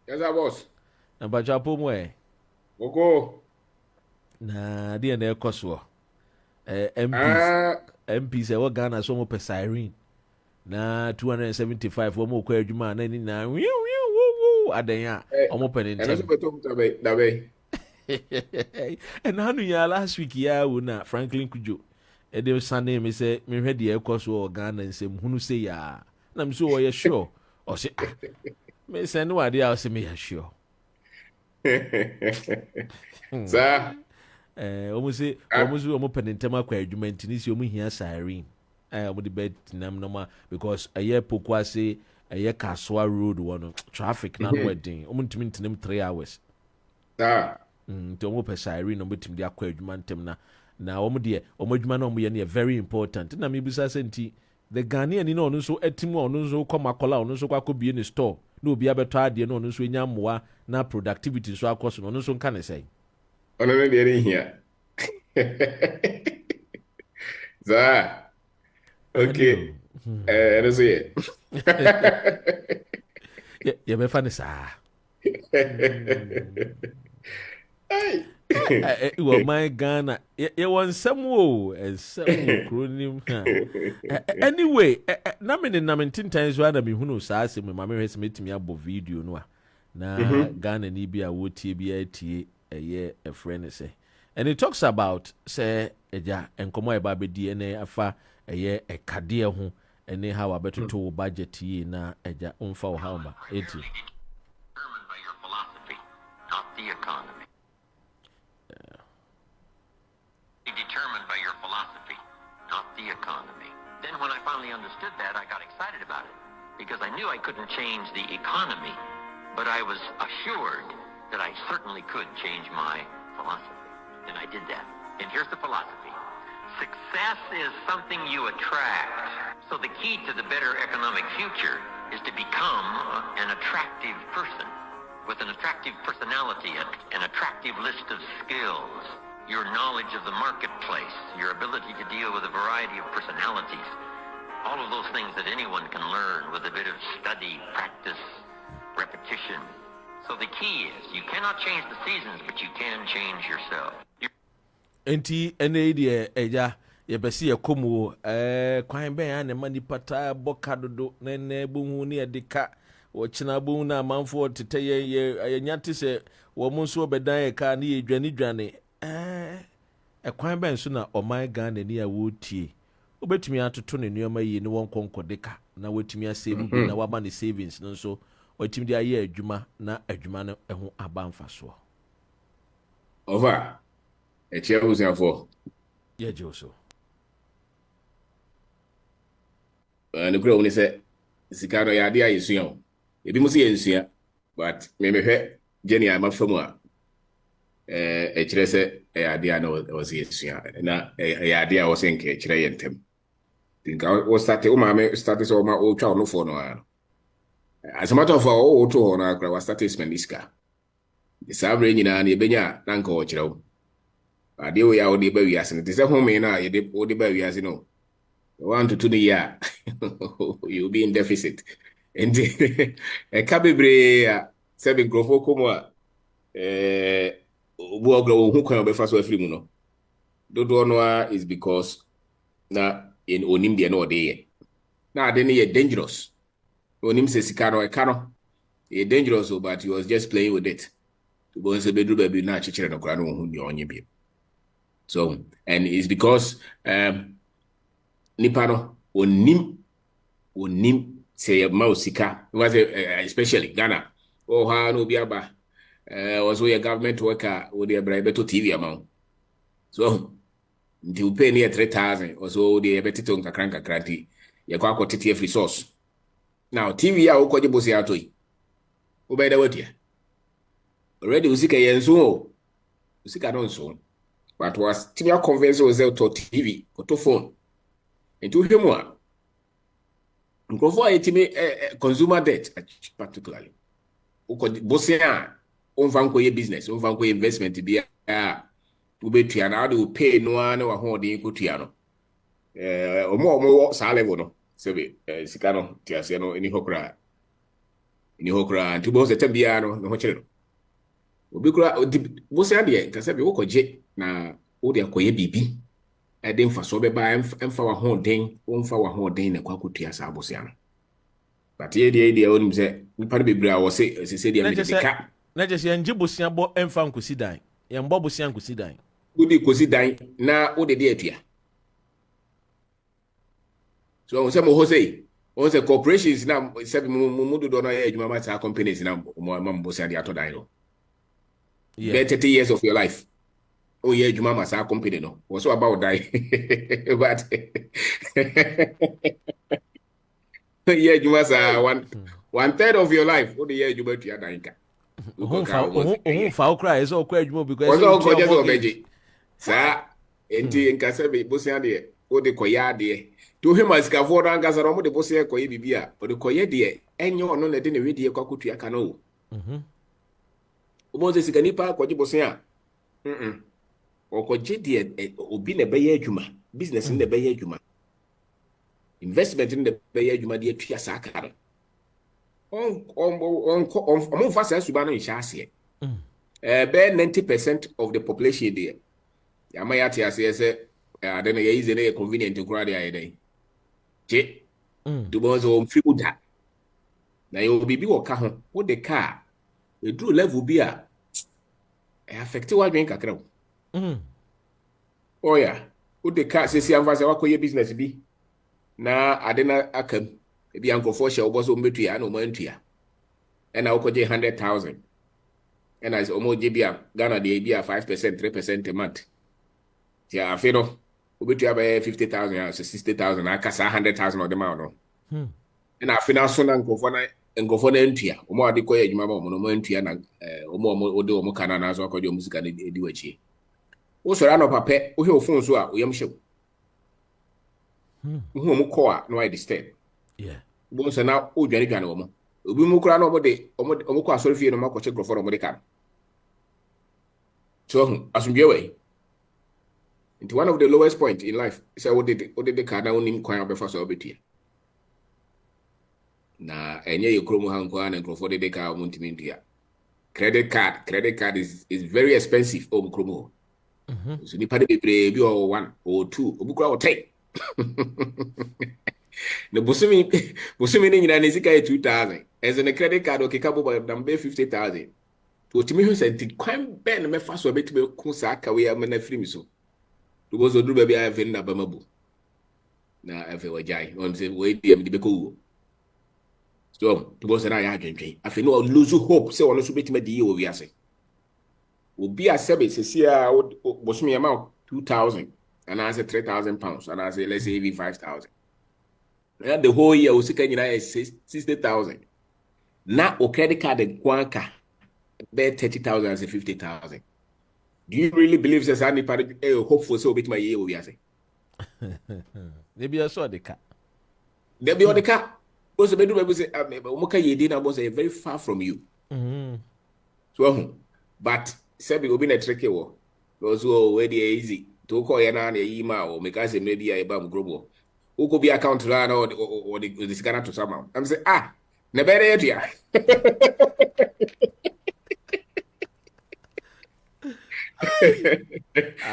Yes, I was. Na bajapo mo e. Boko. Na dia na ekoso. MPs Ah, MPs e wo Ghana so mo pe siren. Na 275 wo mo kwa adwuma na ni na adan a omo pe and also ntem. betul dabe. And hanu ya last week ya wo na Franklin Kujo. E de Sunday me say me hwe de ekoso o Ghana nsem hunu say ya. Na me so wo ye sure. O say ah me say no ade a o say me ya sure. Sir, Almost almost penintema kwa adwuma ntini si omu hia siren omu de bet nam no ma because aye pokwa say aye kaswa road one traffic na no wedding omu ntimi ntinem 3 hours sir. nti omu pe siren omu timi de akwa adwuma ntem na omu de omu adwuma na omu ye na very important na me bisa senti the Ghanaian ni no nso etimu ono nso koma kola ono nso kwa kobie ni store na obi abeto ade no ono nso enya moa na productivity so akoso no ono nso nka ne sei Ono no de here. Sir. anio Okay. Ano say. yɛbɛfa no saa Hey. wɔ man ghana yɛwɔ nsɛm o nsɛm wɔ kuro nim ha anyway na me ne nam ntentan so a na mehunu saa asɛm ma mehwɛ sɛ mɛtumi abɔ video no a na ghana ni bi a wɔtie bi atie ɛyɛ ɛfrɛ no sɛ and it talks about sɛ ɛgya nkɔmmɔ a ɛba bɛdi ɛne afa ɛyɛ ɛkadeɛ ho ɛne how abɛtoto wo budget yie na ɛgya ɔmfa wo haw ma ɛti Determined by your philosophy, not the economy. Determined by your philosophy, not the economy. Then when I finally understood that, I got excited about it because I knew I couldn't change the economy, but I was assured that I certainly could change my philosophy. And I did that. And here's the philosophy. Success is something you attract. So the key to the better economic future is to become an attractive person with an attractive personality, an attractive list of skills, your knowledge of the marketplace, your ability to deal with a variety of personalities, all of those things that anyone can learn with a bit of study, practice, repetition. So the key is you cannot change the seasons, but you can change yourself. enti ɛna yi deɛ ɛgya yɛbɛsi yɛkɔ mu kwan bɛn a na ɛma nipa taa bɔ ka dodo na ɛnɛ bohu ne yɛde ka wɔkyena bohu na amanfoɔ tetɛ yɛnya te sɛ wɔn nso bɛdan yɛ ka ne yɛdwane ɛkwan bɛn so na ɔman ghana ni a wɔretie wobɛtumi atoto ne nneɛma yie ne wɔn nkɔnkɔde ka na wɔatumi asave bi na wama ne savings no nso wɔatumi de ayɛ adwuma na adwuma no ho aba mfasoɔ Over. Etia usiafo. yɛgye wo so Ne kura woni sɛ sika no yade ayesua o. Ebi mo se yensua, but me mehwɛ Jenny ama famu a ɛkyerɛ sɛ yade a na wɔse yensua na yade a wɔse nke kyerɛ yɛ ntem. Tinka wo start o ma me start sɛ o ma o twa no fo no a. As a matter of fact, o to ho na kura wa start spend iska. The sabre nyina na ebenya na nka wo kyerɛ wo. Ade wo ya wo de ba wiase no te sɛ home na ye de wo de ba wiase no 1 to 2 year you'll be in deficit and e ka bebre a se be grofo komo a wo ogro hu kwan obefa so afiri mu no dodo no is because na in onim de na ode ye na ade ne ye dangerous onim se sika no e ka no e dangerous but he was just playing with it to go se bedru ba bi na chichere no kra no hu ni onye bi. So, and it's because nipa no onim say mausika was especially Ghana oh ha no biaba was we a government worker with the bribe to TV amount. So, until pay near 3,000 or so the betito nkakranka kranti ya kwa kwotete free source. Now TV ya ukoje bosi atoi. Ubeda wetia. Already usika yenso. Usika no nso. But was TV convince was to TV or to phone. Into him one. Consumer debt, particularly. Bosia, unvanko ye business, unvanko investment to be a ubetiana, do pay no one or holding cutiano. Or more, sa level, no. Sebe, Sicano, Tiasiano, any hokra. ni ho kura nti bo se tambia no me ho kyere no obi kura bo se ade ka se bi wo koje na wo de akoye bibi ade mfa so be ba emfa wa ho den wo mfa wa ho den na kwa kotua sa bo se ano but ye de onim se nipa be bra wo se de me de ka na je se nje bosia bo emfa nkosi dan ye mbo bosia nkosi dan udi kosi dan na wo de atua so on se mo ho say on se corporations na se mu do no ye adwuma ma sa companies na mo mbo se ade ato dan no 30 years of your life oh yeah adwuma ma sa company no was so about die but yeah adwuma sa one third of your life oh yeah adwuma tua dan ka fa okra is okra adwuma because o just obeji sa enti nkasa be bosia de o de koya de to him as ka for dan gasa mo de bosia koye bibia o de koye de enyo no na de ne wedie kwakotua ka no o sika nipa kwaji bosia okoje de obi na beye adwuma business na beye adwuma investment na beye adwuma de atua sakare on fa sa suba no nhyase be 90% of the population there yamayati asese ade na yize na convenient kura de ayede je do bozo mfiuda na yo bibi wo ka ho wo de car e dru level bi a affect wa dwen kakra wo oh yeah wo de car sesi amfase wakoye business bi na ade na akam e bi ankofo hye wo bozo mbetua na o mantua e na wo koje 100,000 e na o mo je bia Ghana de bia 5% 3% a month tia afero obetua ba 50,000 or 60,000 aka sa 100,000 of them out no na afina so na nkofo na ntua o mo ade koye adwuma ba o mo no ntua na o mo ode o mo kana na so akoje o musika na edi wachi wo sora no pape wo he ofun so a o yam hye wo mo ko a no I disturb bo so na o dwane o mo obi mu kura no o mo ko asori fie no makoche grofo no mo de kan so asumdwe we into one of the lowest point in life say what did the card na onim kwan obefa so obetua na enye yekromu hanko na nkrofo de ka omuntimi ntua credit card is very expensive o mkromu so ni pade bebre bi o 1 or 2 obukura o 10 no busumi ni nyina ne sika 2,000 as in a credit card o keka bo na be 50,000 to timi hu senti kwan ben me fa so betime ku sa aka we am na free mi so to bozo duru baby I na bamabu na efe wajai on say we dem di beko so to bozo na ya adwendwen afi no lose hope say wono so betima di ye wo wiase obi asebe sesia bosumi amount 2,000 and I say 3,000 pounds and I say let's say even 5,000 and the whole year usika nyina is 60,000 na o credit card kwanka be 30,000 and 50,000. Do you really believe that any party hopeful so bit my year we are saying? Maybe I saw the car. There be on the car. Was a bedroom say Moka Yedina was very far from you. So but Sebi will be a tricky war. Those who are already easy to call Yana Yima or make us maybe a bam grobo. Who could be account run or the scanner to somehow. I'm saying, never idea.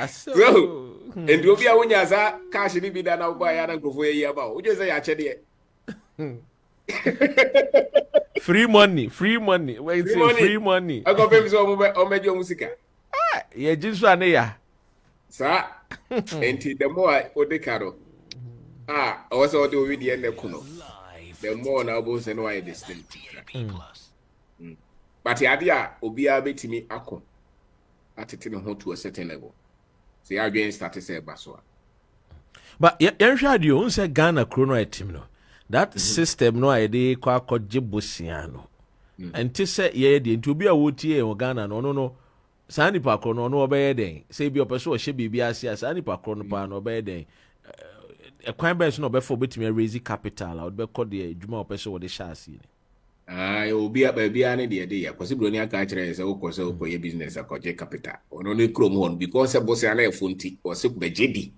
So and you be a winner za cash ni bi da na buy ya na grofo yi aba o je say ya che de free money when say free money I go pay so o mejo musika ye jinsu ane ya sa enti the more o de karo o so de wi de na kuno the more na bo se no I distinct but ya dia obi a betimi akọ atete no ho to a certain level. So you again start to say basoa. But yanhwade o unse Ghana krono etim no. That system no I dey kwa koje bosia no. Enti se ye de enti obi a wotie e Ghana no sani pa krono no obeye den. Say bi opeso o hye bibia ase sani pa krono pa no obeye den. E kwan ben so no obefo betimi raise capital a obekọ de adwuma opeso wo de hye ase ni. Obi abia ne de ya kwasi broni aka kire se ukose ukoye business akoje capital ono ne krom hon because boss ana efonti o se kubejedi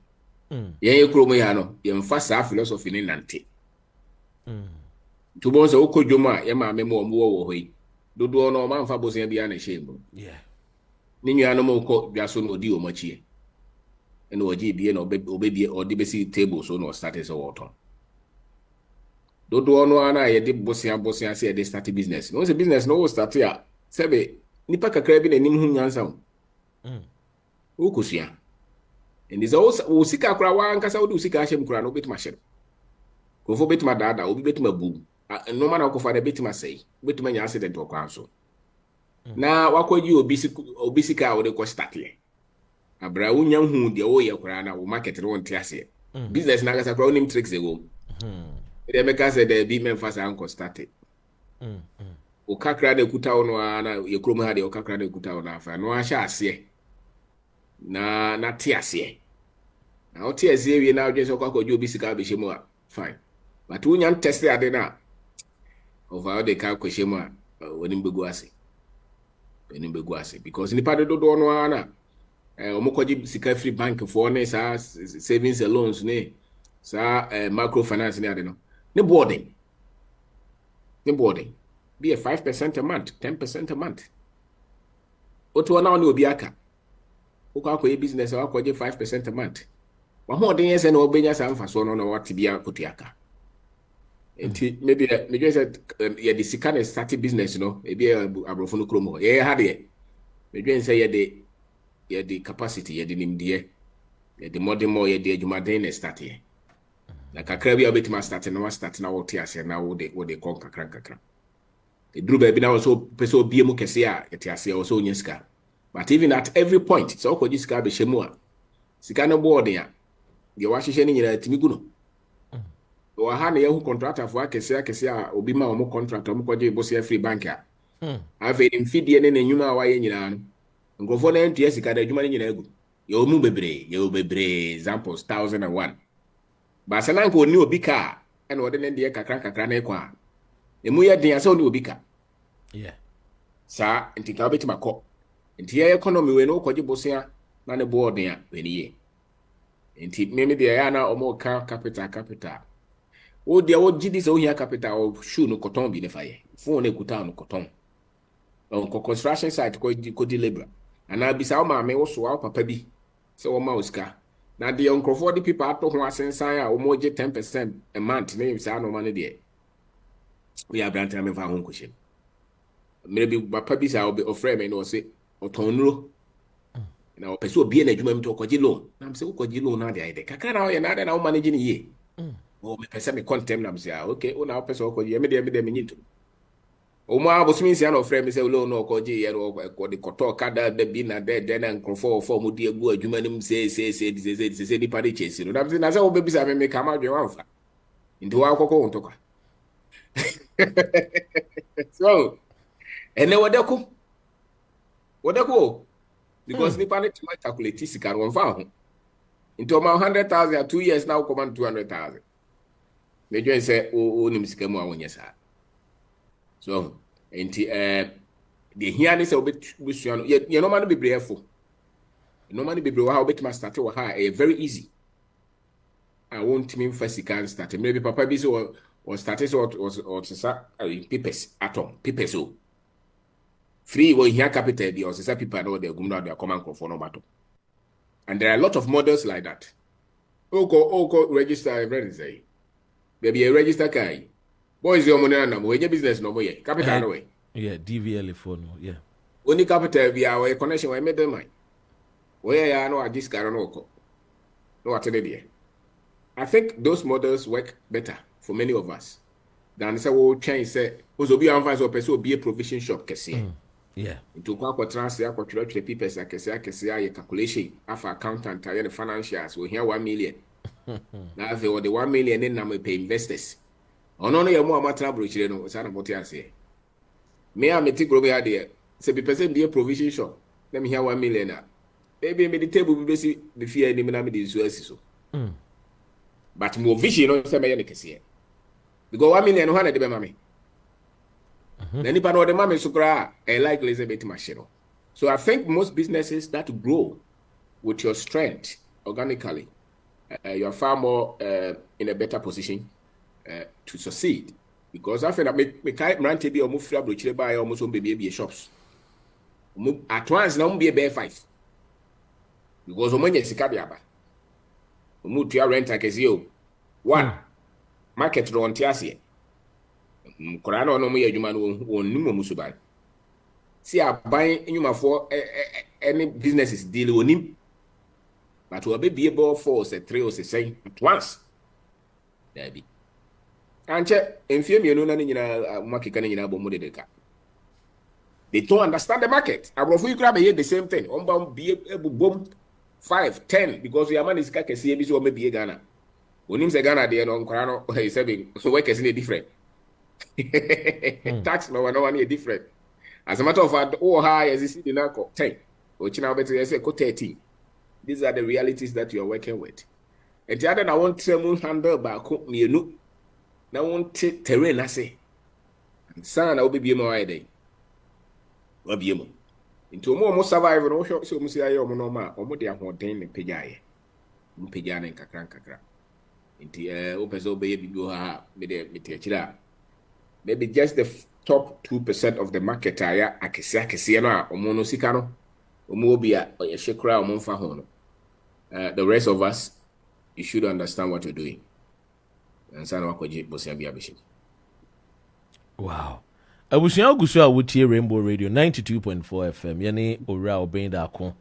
ye krom ya no ye mfa sa philosophy ni nante to bones a oko joma yama memo mo hoi dodo no man fa bosia bia na shame yeah ni nua no mo ko biaso no di o machie ene oji bie na obebie odi besi table so no start as water dodo no ana ye de bosia se de start business no se business no start ya sebe nipa kakra bi na nim hu nyansa o kusua ndi so o sika kra wa nkasa o de sika ahyem kra no betima hyem kofo betima dada obi betima bu no man akofa na betima sei betima nya accident okwan so na wakwaji obi sika o de ko start ye abra wonya hu de wo ye kra na wo market no nte ase business na kasa kra onim tricks ego de meka se de bi memfasa anko start o kakra de kuta ono na ye krom ha de o kakra de kuta ono afa no ahya ase na te ase na o te ase wie na odwe so kwakoji obi sika be hyemu a fine but wonya test ade na over the ka kwhyemu a wonim begu ase because nipa de dodo ono na omokoji sika free bank for ne sa savings and loans ne sa microfinance ne ade no ne boarding be a 5% a month 10% a month oto na oni obi aka uko akoye business akoje 5% a month wa ho den yese na obenya sa mfaso no na watibia kotiaka enti maybe me just said ye the sika na start business no e be abrofo no kromo ye ha de me just say ye the capacity ye the nimdie ye the modern more ye the adwumaden na start ye na kakra bia obetima start na wote ase na wo de kon kakra eduru ba bi na so pese obie mu kese a yete ase o so onyeska but even at every point so okoji sika be hyemu a sika no board ya de wa hyehyɛ ni nyina timi gu no wa ha na yehu contractor fo akese a obi ma o contractor mo koje bosia free bank a ave ni mfidie ne n'enwuma a wa ye nyina no ngrofo na ntua sika da adwuma ni nyina gu ye o mu bebre examples 1001 ba sana nko ni obi ka ene wode ne de kakra na ekwa emu ye den ase oni obi ka yeah sa ntika obeti makọ nti ye economy we no kwaji bosia na ne board ya weniye nti meme de ya na omo ka capital o de o gidi se o hia capital o shoe no cotton bi ne faye phone ekuta no cotton on construction site ko di labor ana bisa o ma me wo so wa papa bi se wo ma oska na de onkrofo de people ato ho asensan a o mo je 10% a month ne bisa no ma ne de we are brand time fa ho nkohye maybe papa bi sa ofre me no say otonro na o pese obi na adwuma mi to okoji loan na mse okoji loan na de kakra na o ye na de na o manage ni ye o me pese me contem na mse okay o na o pese okoji me de me nyito o mo abosumi sia na ofre me say loan na okoji ye no ko de koto kada de bi na de na nkrofo fo mo de egu adwuma nim say ni pare chesi no na say o be bisa me ka ma dwe wanfa nti wa akoko ontokwa so ene wodeko because nipa ne tuma calculate sika no fa ho into ma 100,000 2 years now come 200,000 me join say o nim sika mu a wonye sa so enti de hia ne say obesua no ye no ma no bebre efo no ma no bebre wa obetima start wa ha very easy I won't mean first sika start maybe papa bi so or started or sa papers so free when here capital the or sa people know the gumna they come and for no matter and there are a lot of models like that oko register everything say baby a register kai boys your money na we business no boy capital no way yeah DVL phone yeah only capital be our connection we made them mind where ya no this car no ko no what there I think those models work better for many of us than say we change say ozo bi anfa so person obi a provision shop kese yeah into kwa transfer kwa twerɛ people akese aye calculation afa accountant aye the financials we here 1 million na ave o the 1 million in na me pay investors ono no ye mo amatra brochire no sa na mote ase me a meti grobe ya de say be person be a provision shop let me here 1 million na maybe me the table be besi be fear ni me na me de so asiso but more vision no say me ye ne kese because 1 million no na de be mame then nipa no de mame so kra like Elizabeth machine. So I think most businesses that grow with your strength organically you are far more in a better position to succeed because I feel that me kai mrante bi omo fira brochire ba ya omo so be shops. At once na be a 5. Because omo nya sika bi aba. Omo tua rent akesi o. One market ro nti ase. Kora na ono mo ye adwuma no wonnim omo so ba. See aban enyumafo any businesses deal onim. But we be able for say 3 or say at once. There be. Anche enfie mienu na nyina makeka na nyina bomo de ka. They don't understand the market. Abrofo you grab the same thing. Omba be bom 5, 10 because your man is ka kese bi so be Ghana. Onim se Ghana de no nkora no he say so work is different. Tax no one is different. As a matter of fact, high as you see the now 10. Or China better say 13. These are the realities that you are working with. And the other I want to handle back me no. Now want terrain I say. Son I will be more day. Will be more. Into more survive no show so musi ayo mo no ma omo de ahoden ne pejaye. Mo pejane kakra. Inti opeso be bibi ha me de metechira. Maybe just the top 2% of the market aya akese no a omo no sika no. Omo obi a oyeshekra omo mfa ho no. The rest of us, you should understand what you're doing. And sana wakoje bosia bia beshi. Wow. Abusia ogusu a wotie Rainbow Radio 92.4 FM yene owura obenda akon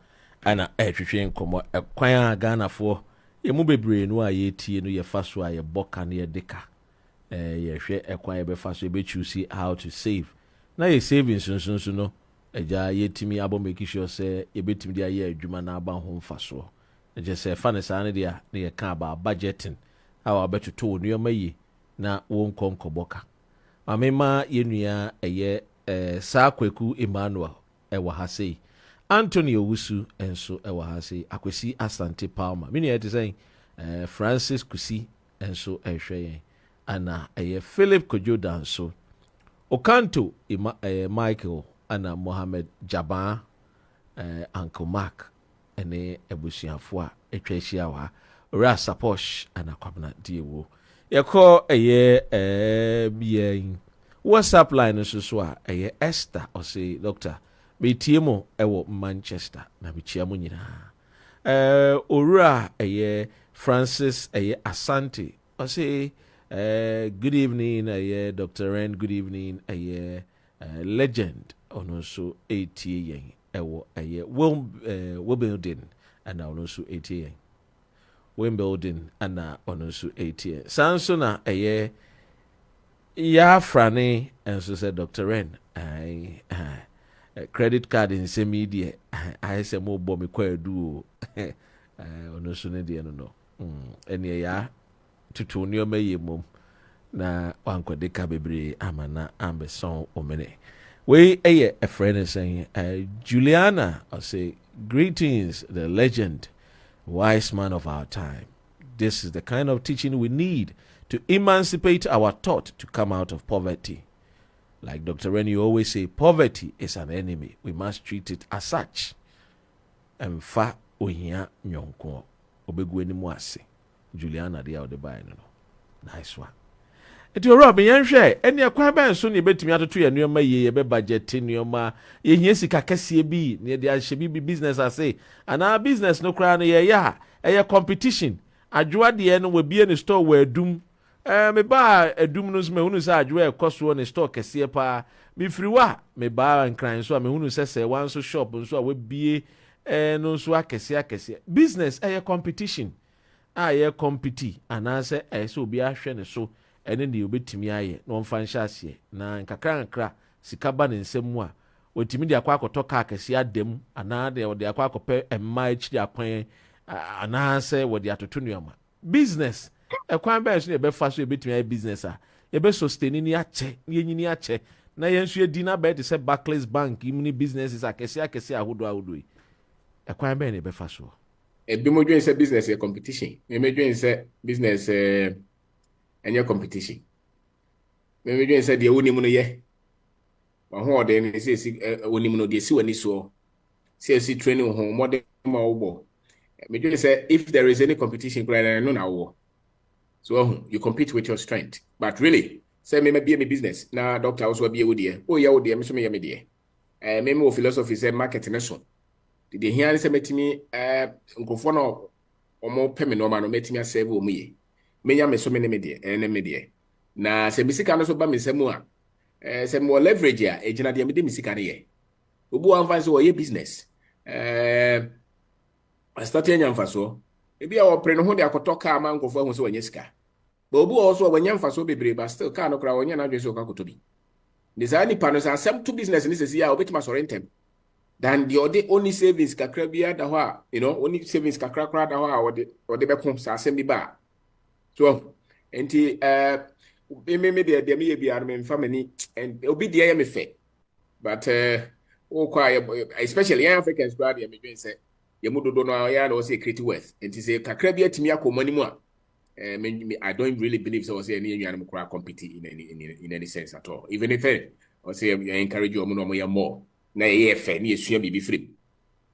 ana ehwehwe nkomo ekwan a Ghana fo yemu bebre no a yetie no ye faso a ye boka na ye deka ye hwe ekwan ye be faso be choose how to save na ye saving sunsun no eja yetimi abo make sure say ye betimi dia ye adwuma na aba ho faso je say fa ne sa ne dia na ye ka ba budgeting how abetoto no mayi na won konkoboka Amema yenua eye sa kwaku Emmanuel ewa ha sei Anthony Owusu enso ewa ha sei Akwesi Asante Palmer mini yete say Francis Kusi enso ehwe yen ana eye Philip Kojoda so Okanto Michael ana Mohammed Jaban Uncle Mark ene ebusuafo a etwa hia wa Ora Saposh ana kwabna diewo Yako bien WhatsApp line so a Esther or say doctor me tiemo ewo Manchester na me chiamu nyina Ora Francis Asante or say good evening Dr. Ren good evening legend ono so 80 yen ewo Wimbledon and ono so 80 yen Wimbledon ana ono so 80 sanso na ya frane enso say Dr. Ren credit card in se media I say mo bo me kwa du ono so ne de no ene ya tutu ni o meye mom na wankwade ka bebre amana ambeson omene we a friend is saying Juliana I say greetings the legend wise man of our time. This is the kind of teaching we need to emancipate our thought to come out of poverty. Like Dr. Ren, you always say, poverty is an enemy. We must treat it as such. And fa ohia nyonko obegu enimu ase. Juliana dia ode buy no. Nice one. Eti oro be yenhwe eni akwa ba nso ne betumi atoto ye nneoma ye be budget nneoma ye hia sika kase bi ne de ahye bi business ase ana business no kra no ye ya eye competition adwoa de no we bie ne store we adum me ba adum no so me hunu sa adwoa ekoso ne store kase pa me friwa me ba nkran so me hunu se wan so shop nso a we bie no so akese business eye competition ye compete ana se so obi ahwe ne so ene ne obetimi aye no mfa nhase na nkakra sika ba ne nsemu a otimi de akwa akoto ka akese adem ana de ode akwa akope emma echi akwan ana se wode atoto nuama business ekwan ba so ne be fa so ebetimi aye business a ye be sustain ni ache ni enyini ache na yensu edi na be de se Barclays Bank imni businesses akese ahodo ekwan ba ne be fa so Ebi mo dwen se business e competition me dwen se business any competition. Me dwen say de woni mu no ye. Wa ho ode ni say woni mu no de si wani so. Say training ho modern ma wo. Me dwen say if there is any competition no na wo. So you compete with your strength. But really say me be a business na doctor also be a woodie oh ya woodie me so me ya me de me mo philosophy say market na so the here say metimi nkofo no omo peme no ma no metimi asave omo ye menya me so me ne me de na se bisika no so ba me semu a se mo leverage a ejina de me de misika ne ye obu anfa so ye business I start enya mfa so ebi a wo pre no ho de akoto car ma nkofo ahu so wanya sika but obu also wanya mfa so bebre ba still car no kra wanya na dwe so ka koto bi ni za ni pano sa sem to business ni sesi a obetima so rentem than the only savings kakra bia da ho a only savings kakra kra da ho a ode be kom sa asem bi ba so enti me de me ye bia no me mfa mani and obi de ye me fe but especially Africans brother me dwen say ye mudodo no ya na o say create wealth enti say kakra bia timi akomani mu a I don't really believe so say any animal crowd compete in any sense at all even if I say I encourage you no more na ye fe na yesua bibi free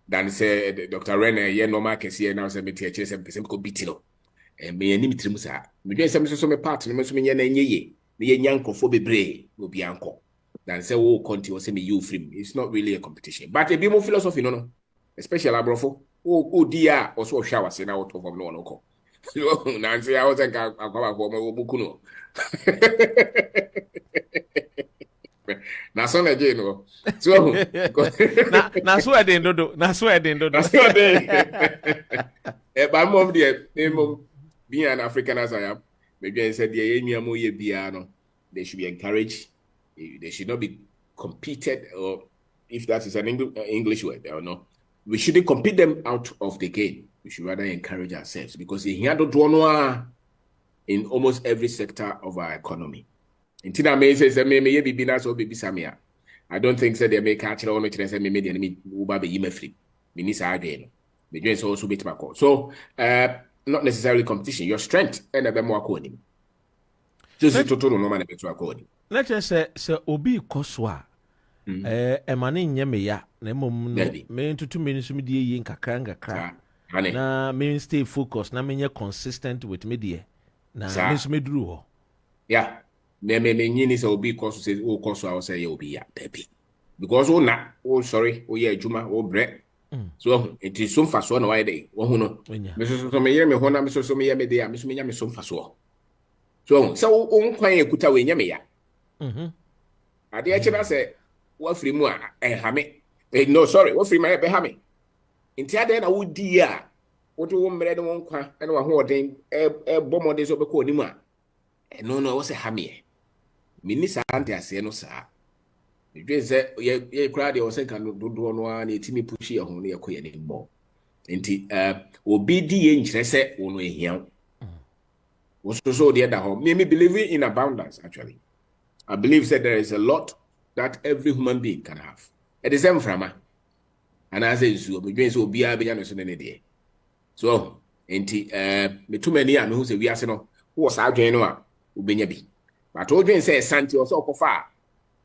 dan say Dr. Renner ye normal kese na say me tie say person ko biti no me anim tirim sa me dwen say me so me part no me so me nye na nyeye na ye nyankofo bebre obi anko dan say wo continue say me you free it's not really a competition but a bit more philosophy no especially abrofo o dia also shower say na out of no no ko Nancy, I was like, I'll come back for my book. Now, son again, no. So, now, so I didn't do. Now, so I didn't do. But mom, dear, being an African as I am, maybe I said, they should be encouraged. They should not be competed, or if that is an English word, or no. We shouldn't compete them out of the game. We should rather encourage ourselves because here in almost every sector of our economy. Intina may say me be binas or baby samia. I don't think that they may catch on which say me the enemy uba be yime free. Minisa again. The joints also bit my call. So not necessarily competition, your strength and a more coding. Just total no man to according. Let's just say obi koswa. Emane nyeme ya na mom no me ntutu me nso me die yi nkakra na me stay focused na me consistent with me die na me nso me duru ho yeah me nyini say obi koso say o koso I say obi ya baby because sorry ye adwuma o bre so it is so faso na why dey wo hu no me so me ye me ho na me so me ye me dey me so me nya me so faso so o nkwan ekuta we nya me ya ade a kira say what free mu hame no sorry what free my be hame inti ade na wodi a wodo wo mre de won kwa na wa ho oden bomode so be ko ni mu a no wo se hame mini sa ante ase no sa dwe se ye kra de wo se kan dodo no a na etimi pushi ye ho na ye ko ye ni mo inti obi di ye nkyere se wo no ehia wo so de da ho me believe in abundance actually I believe that there is a lot that every human being can have. It is frama. And as I say, we so be a big so day. So, me too many who say we are no who was out no ubenya. But told you say Santi or so far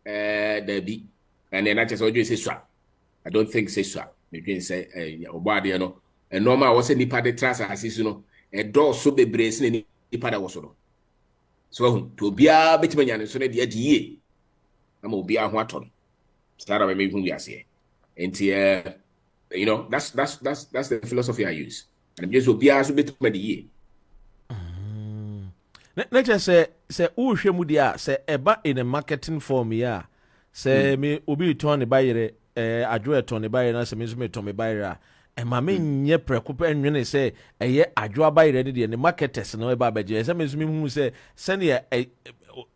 there be and then I just always say swap. I don't think say swap. Me say obadi no and normal was a nipa de trans as no a door so be brace ni nipa da was no. So to be a bit many so na de ye. I'm will be a waton. Start by maybe we are saying. And that's the philosophy I use. And just will be a bit many year. Let's just say Ushe Mudia say eba in a marketing form, yeah. Say me ubi Tony Bayer, I drew a Tony Bayer as a Miss Tommy Bayer. And my main ye preoccupy and when they say a year I draw by ready and the marketers no about Bajer. Some is me who say send ye a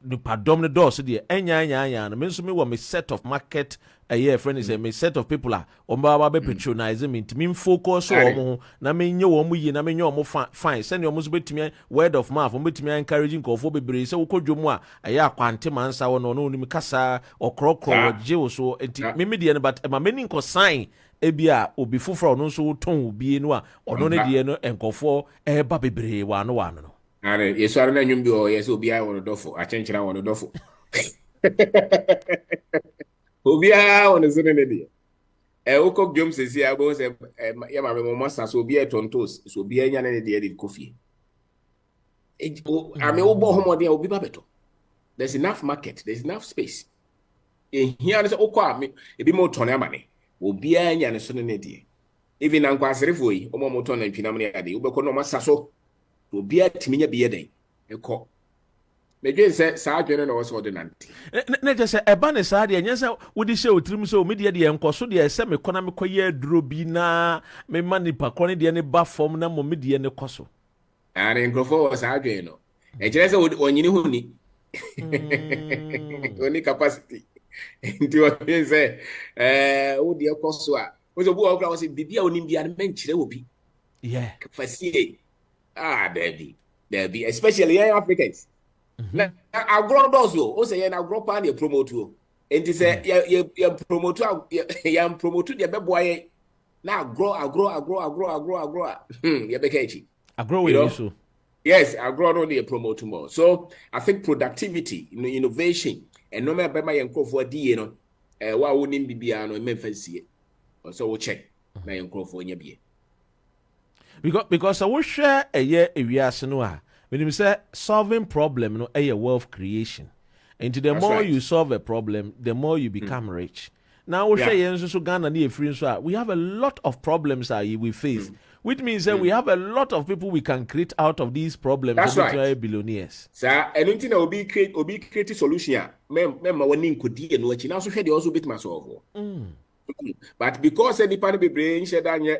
the pardon the door so the enya means me what me set of market a year friend is a me set of people are on baba be patronize me to me focus on na me nyo wo mu yi na me nyo mo fine send your must betimi word of mouth mo betimi encouraging ko fo bebre se wo kodwo mu a aya kwante mansa wo no no ni kasa okrokro je wo so enti me die no but ma many ko sign ebia obi foforo no so ton obi no a ono ne die no enkofo ba bebre wa no no and yes, I don't know yes, Obia on the dofo. I change on the dofo. Obia on the Sunday day. Oko James says, I was a master, so be a tontos, so be a yan and the coffee. I may obo homo de obi babeto. there's enough market, there's enough space. In here, there's a bit more tonamani. Will be any so ne even Anquasri Fui, or Moton and Pinamani, Ubecono Sasso, will be at Minia Biede, a call. Maybe say Sergeant or ordinary. Na just say eba ne saa de nyesa wodi hye otrim so media de enkoso de ese me kona me koye aduro bi na me mani pa kone de ne ba form na mo media ne koso. Are nkrofo Sergeant no. E kire say onyini hu ni. Oni capacity. Nti o say wodi ekoso a. Wo so bu o kra wo say bibia onim bia ne menchire obi. Yeah. Capacity. There be especially young Africans. Na agro does yo o say na agro pa na promote o enti say ya promote ya promote de bebo aye na agro ya bekechi agro we so yes agro no dey promote more. So I think productivity, innovation and no matter my yankofo die no wa wonim bibia no memfansie so we check na yankofo nya bie because I will share a year ewiase no a when you say solving problem, no, a wealth creation. And the That's more right. you solve a problem, the more you become rich. Now, we have a lot of problems that we face, which means that we have a lot of people we can create out of these problems. That's to right. Be billionaires. Sir, and until obi create solution. Remember when nkodi no achi now so hwe dey also bit myself. But because anybody be brain share danye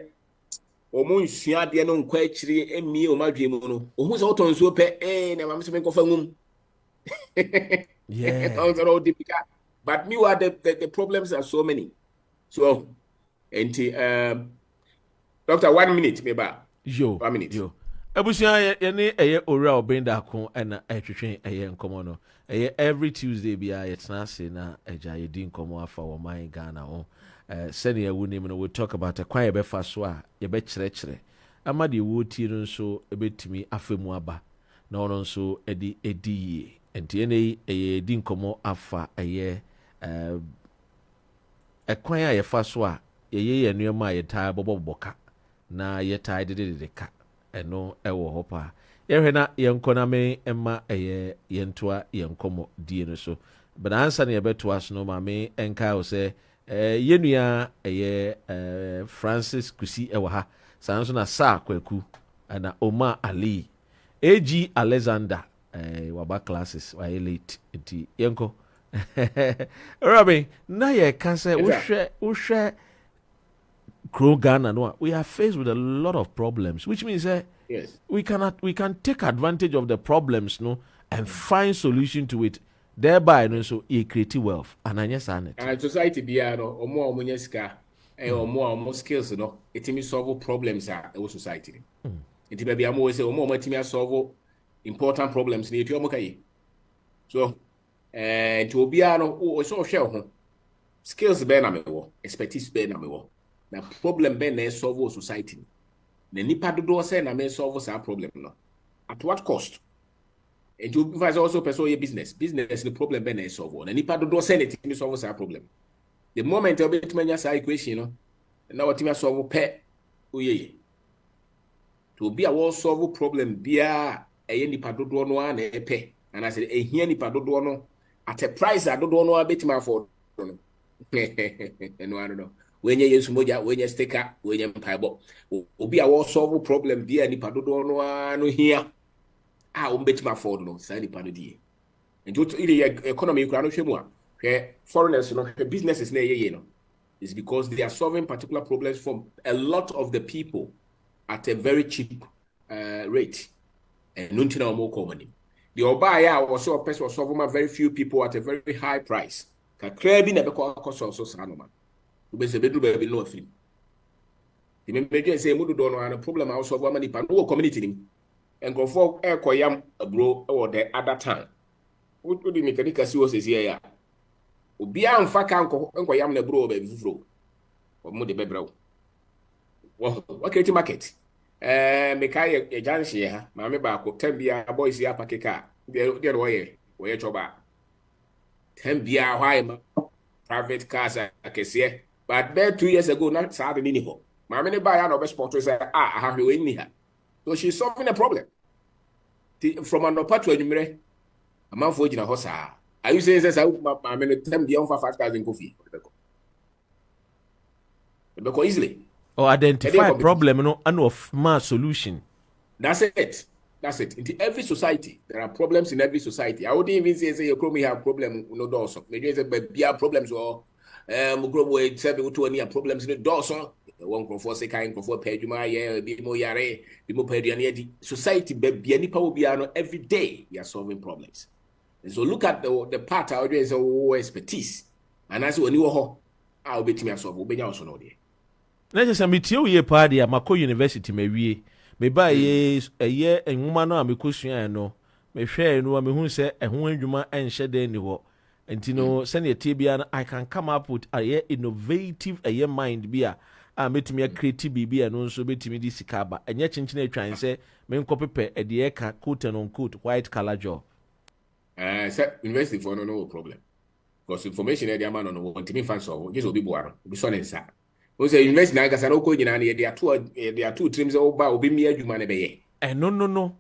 omo nsua de no nkwa akiri emie o madwe mu no ohu se oton so pe na mam se me kofa ngum. Yeah. All difficult. But me what the problems are so many. So Doctor, 1 minute maybe. Yo. 1 minute. Yo. Abusia ye eye ora obenda ko na etwetwen eye nkomo no. Eye every Tuesday bia ye tena se na eja ye di nkomo afa wo man Ghana ho. Sene ya wunim no we talk about a kwan ye be fa so a ye be kyerɛkyerɛ. Ama de wo ti no nso ebetimi afemu aba. Na ono nso edi yie. Enti ene eye di nkomo afa eye kwan a ye fa so a ye nneɛma a ye taa bɔbɔbɔka na ye taa de ka. Eno ewo hopa yehwe na yenkona me emma eye yentoa yenkomo die no so but answer na yebeto aso no ma me enka o se yenua eye Francis Kusi ewo ha sanso na sa kwaku na Oma Ali AG Alexander waba classes wa late enti yenko Robin na ye kan se wo Ghana, no, we are faced with a lot of problems, which means Yes. we can take advantage of the problems, no, and find solution to it. Thereby, no, so you create wealth. And I just it. And society bia no omo omo nyesika omo skills no etimi solve problems a e society. Enti ba bia mo we say omo etimi solve important problems na etu omo kai. So enti obia no o so hwe ho. Skills be na me wo, expertise be na me wo. Na problem be na solve society. Na nipa dodo say na me solve sa problem no. At what cost? And you also pursue your business. Business the problem be na solve. Na nipa dodo say na timi solve sa problem. The moment you be to manya sa equation no, na what timi solve pe oyeye. To be a wo solve problem bia eye nipa dodo no a na pe. And I said ehia nipa dodo no at a price a dodo no a betima afford no. No I don't know. When you use moja, when you sticker, when you mpaibo, obi a wo solve problem bia nipa dodo no here. Betima afford no, sa nipa no die. And to the economy kura no hwemu a, foreigners no, businesses na ye no. It's because they are solving particular problems for a lot of the people at a very cheap rate. And nuntina mo company. The obaya also a person solve very few people at a very high price. Kakra bi na be ko so sa no man. Ubese bedru be no afim. The member say mudu do no an problem also of many pan no community nim. And go for ekoyam bro or the other time. What do mechanical si was here ya? Obi amfa kan ekoyam na bro be fufuro. O mu de bebra wo. What create market? Me kai e janhye ha. Ma me ba ko tambia boys ya pakeka. Dey no ye choba. Tambia why ma private cars akese. But there 2 years ago, not Saturday anymore. My many buy out of a sport say, I have you in here. So she's solving a problem. From an upper to a numere, A man for Jina Hosa. Are you saying, I'm in a time beyond 5,000 coffee? Because easily. Or identify problem and of mass solution. That's it. That's it. In every society, there are problems in every society. I wouldn't even say you probably have problem no doors. Maybe say be problems or grow to any problems in the doors. One crop say kind of pay you be more yare, be more pay society be any power be every day we are solving problems. And so look at the part I always expertise. And as when you are I'll be to me solve be also no there. Let's say me tell you party at Mako University maybe. Me buy a year and woman no me kusua no me hwe no me hu se ehun adwuma enhye de ni ho enti no send a tibia I can come up with a innovative a mind bia a metimi creative bibia no so betimi di sika ba enye chinchina atwan se me nkopepe e de ka quote and quote white collar job say university for no problem because information e dey man no want me fan so just obi boaro obi so nsa o say university na gasa no ko nyina na they are two trims o ba obi mi adwuma na be ye no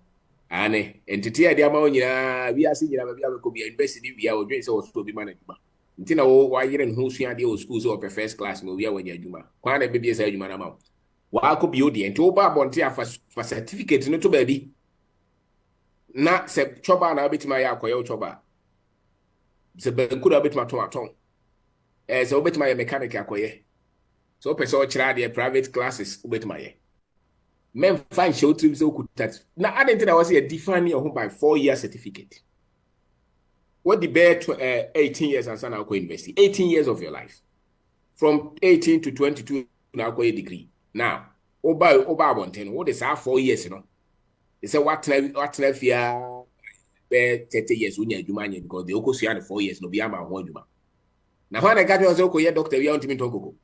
ane entity e dey ama nyina wi ase nyina ba ko bi university wi a o dwen say o so obi man adwuma ntina wa yire nhu sua de o school so of first class no wi a wanya adwuma kwa na be bi say adwuma na ma wa ko bi o de enti o ba bonte afa certificate no to ba bi na se choba na betima ya akoye choba se benkuda betima ton se obetima ya mechanic akoye so person chira de private classes obetima ye men find show trim so could that na adent na was a define your by 4-year certificate what the bear 18 years and sana ko university 18 years of your life from 18 to 22 na ko degree now oba bonten what is 4 years you know. They say what fear 30 years when you do because they also see 4 years no be ama ho adwuma. Na when I got you also ko doctor we want me to go.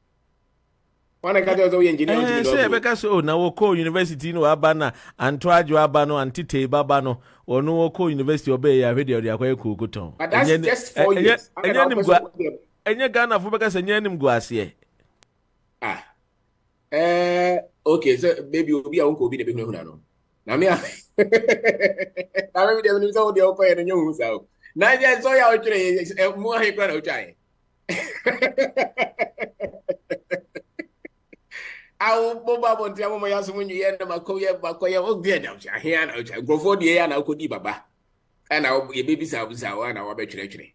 When I got you also engineer want me to go. Say because so na wo ko university no aba na anto adwo aba no antite baba no ono wo ko university obey ya hwede ode akoye kukuton. But that's just 4 years. Enye Ghana fo because enye nim go ase. Okay so maybe obi a wonko obi na be hu na no. Na me na me dem ni so de o koye no nyu sa o na je so ya o tire mu ahe kwa na o chai awu boba bonti amomo ya sumu nyu ye na makoye o gbe na o chai ahe na o chai grofo de ya na ko di baba na ye baby sa wa na wa be tire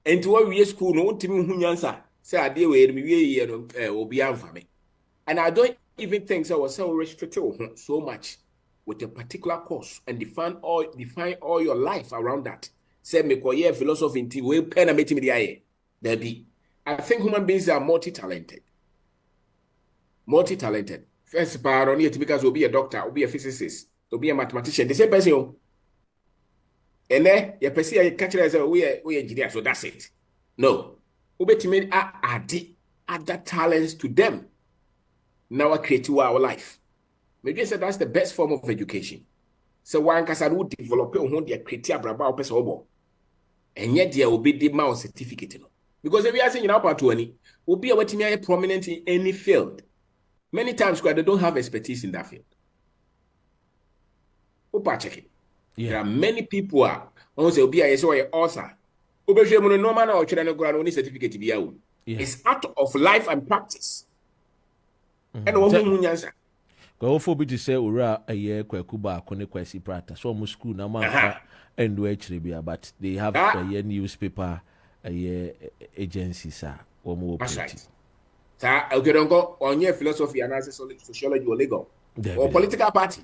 enti wo wie school no ntimi hu nyansa say ade we me wie ye no obi amfa me and I don't even think so was so restricted so much with a particular course and define all your life around that. Say me koye philosophy inti we pen na meti me dia there be. I think human beings are multi-talented. First part on it because will be a doctor, will be a physicist, will be a mathematician. The same person. And then you perceive you catch as we engineer, so that's it. No. Ubeti add other talents to them. Now create our life. Maybe say that's the best form of education. So one can would develop on their criteria braba person obo. And yet there will be the mouse certificate. Because if we are saying in our 20, will be a prominent in any field. Many times they don't have expertise in that field. Check it. Yeah. There are many people who say be a author. Normal certificate. It's out of life and practice. And one answer. Go for be to say ura a year kwakuba kone kwesi prata so mu school na ma and actually be but they have a year newspaper a year agency sir or more. That's right. Sir, okay, don't go on your philosophy and sociology or legal or political party.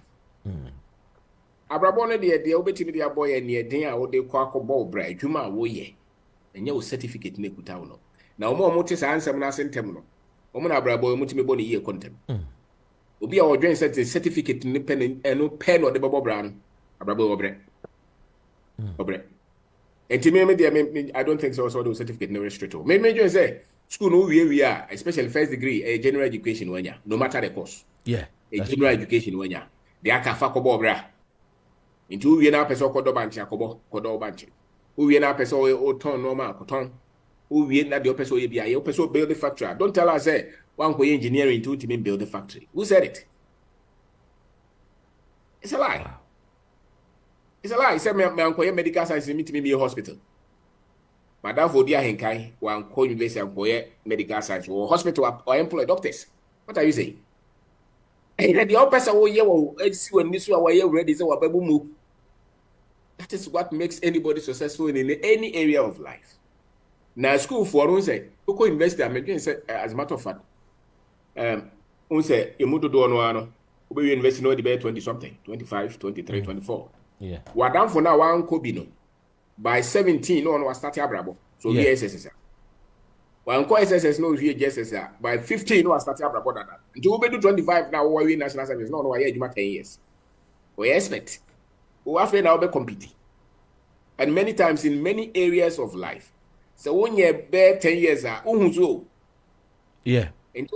Abrabone de obetimi de aboy ne den a wo de kwako ball bra adwuma wo ye enye wo certificate ne kuta wo no na omo te sa ansem na sentem no omo na abrabo mutimi bo ne ye kontem obi a odwen certificate ne pen eno pen o de bobo bra no abrabo obre enti me de I don't think so the certificate no restricted me just say school no we are especially first degree a general education wanya no matter the course a general education wanya de aka fa ko bra into we na person kodo banche akobo kodo banche we na person o ton normal koton we na the person we bia ye person build the factory. Don't tell us say one ko engineering to team build the factory. Who said it? It's a lie. It's a lie. He said, me uncle medical science meet me a hospital. Madam for dear Henkai, one call university and medical science or hospital or employ doctors. What are you saying? And the opposite way, see when this way ready is our baby move. That is what makes anybody successful in any area of life. Now, school for one say, Oko University, I'm again say, as a matter of fact, say, you move to do one, Ube University, no debate 20 something, 25, 23, 24. Yeah. What done for now, one Kobino. By 17, no one was starting Abrabo. So, yeah, SSS. One call SSS, no, here, SSS. By 15, no one started Abrabo. Until Ube do 25 now, we national service, no, I hear you 10 years. We expect. We have now be competing. And many times in many areas of life. So when you're 10 years, yeah. And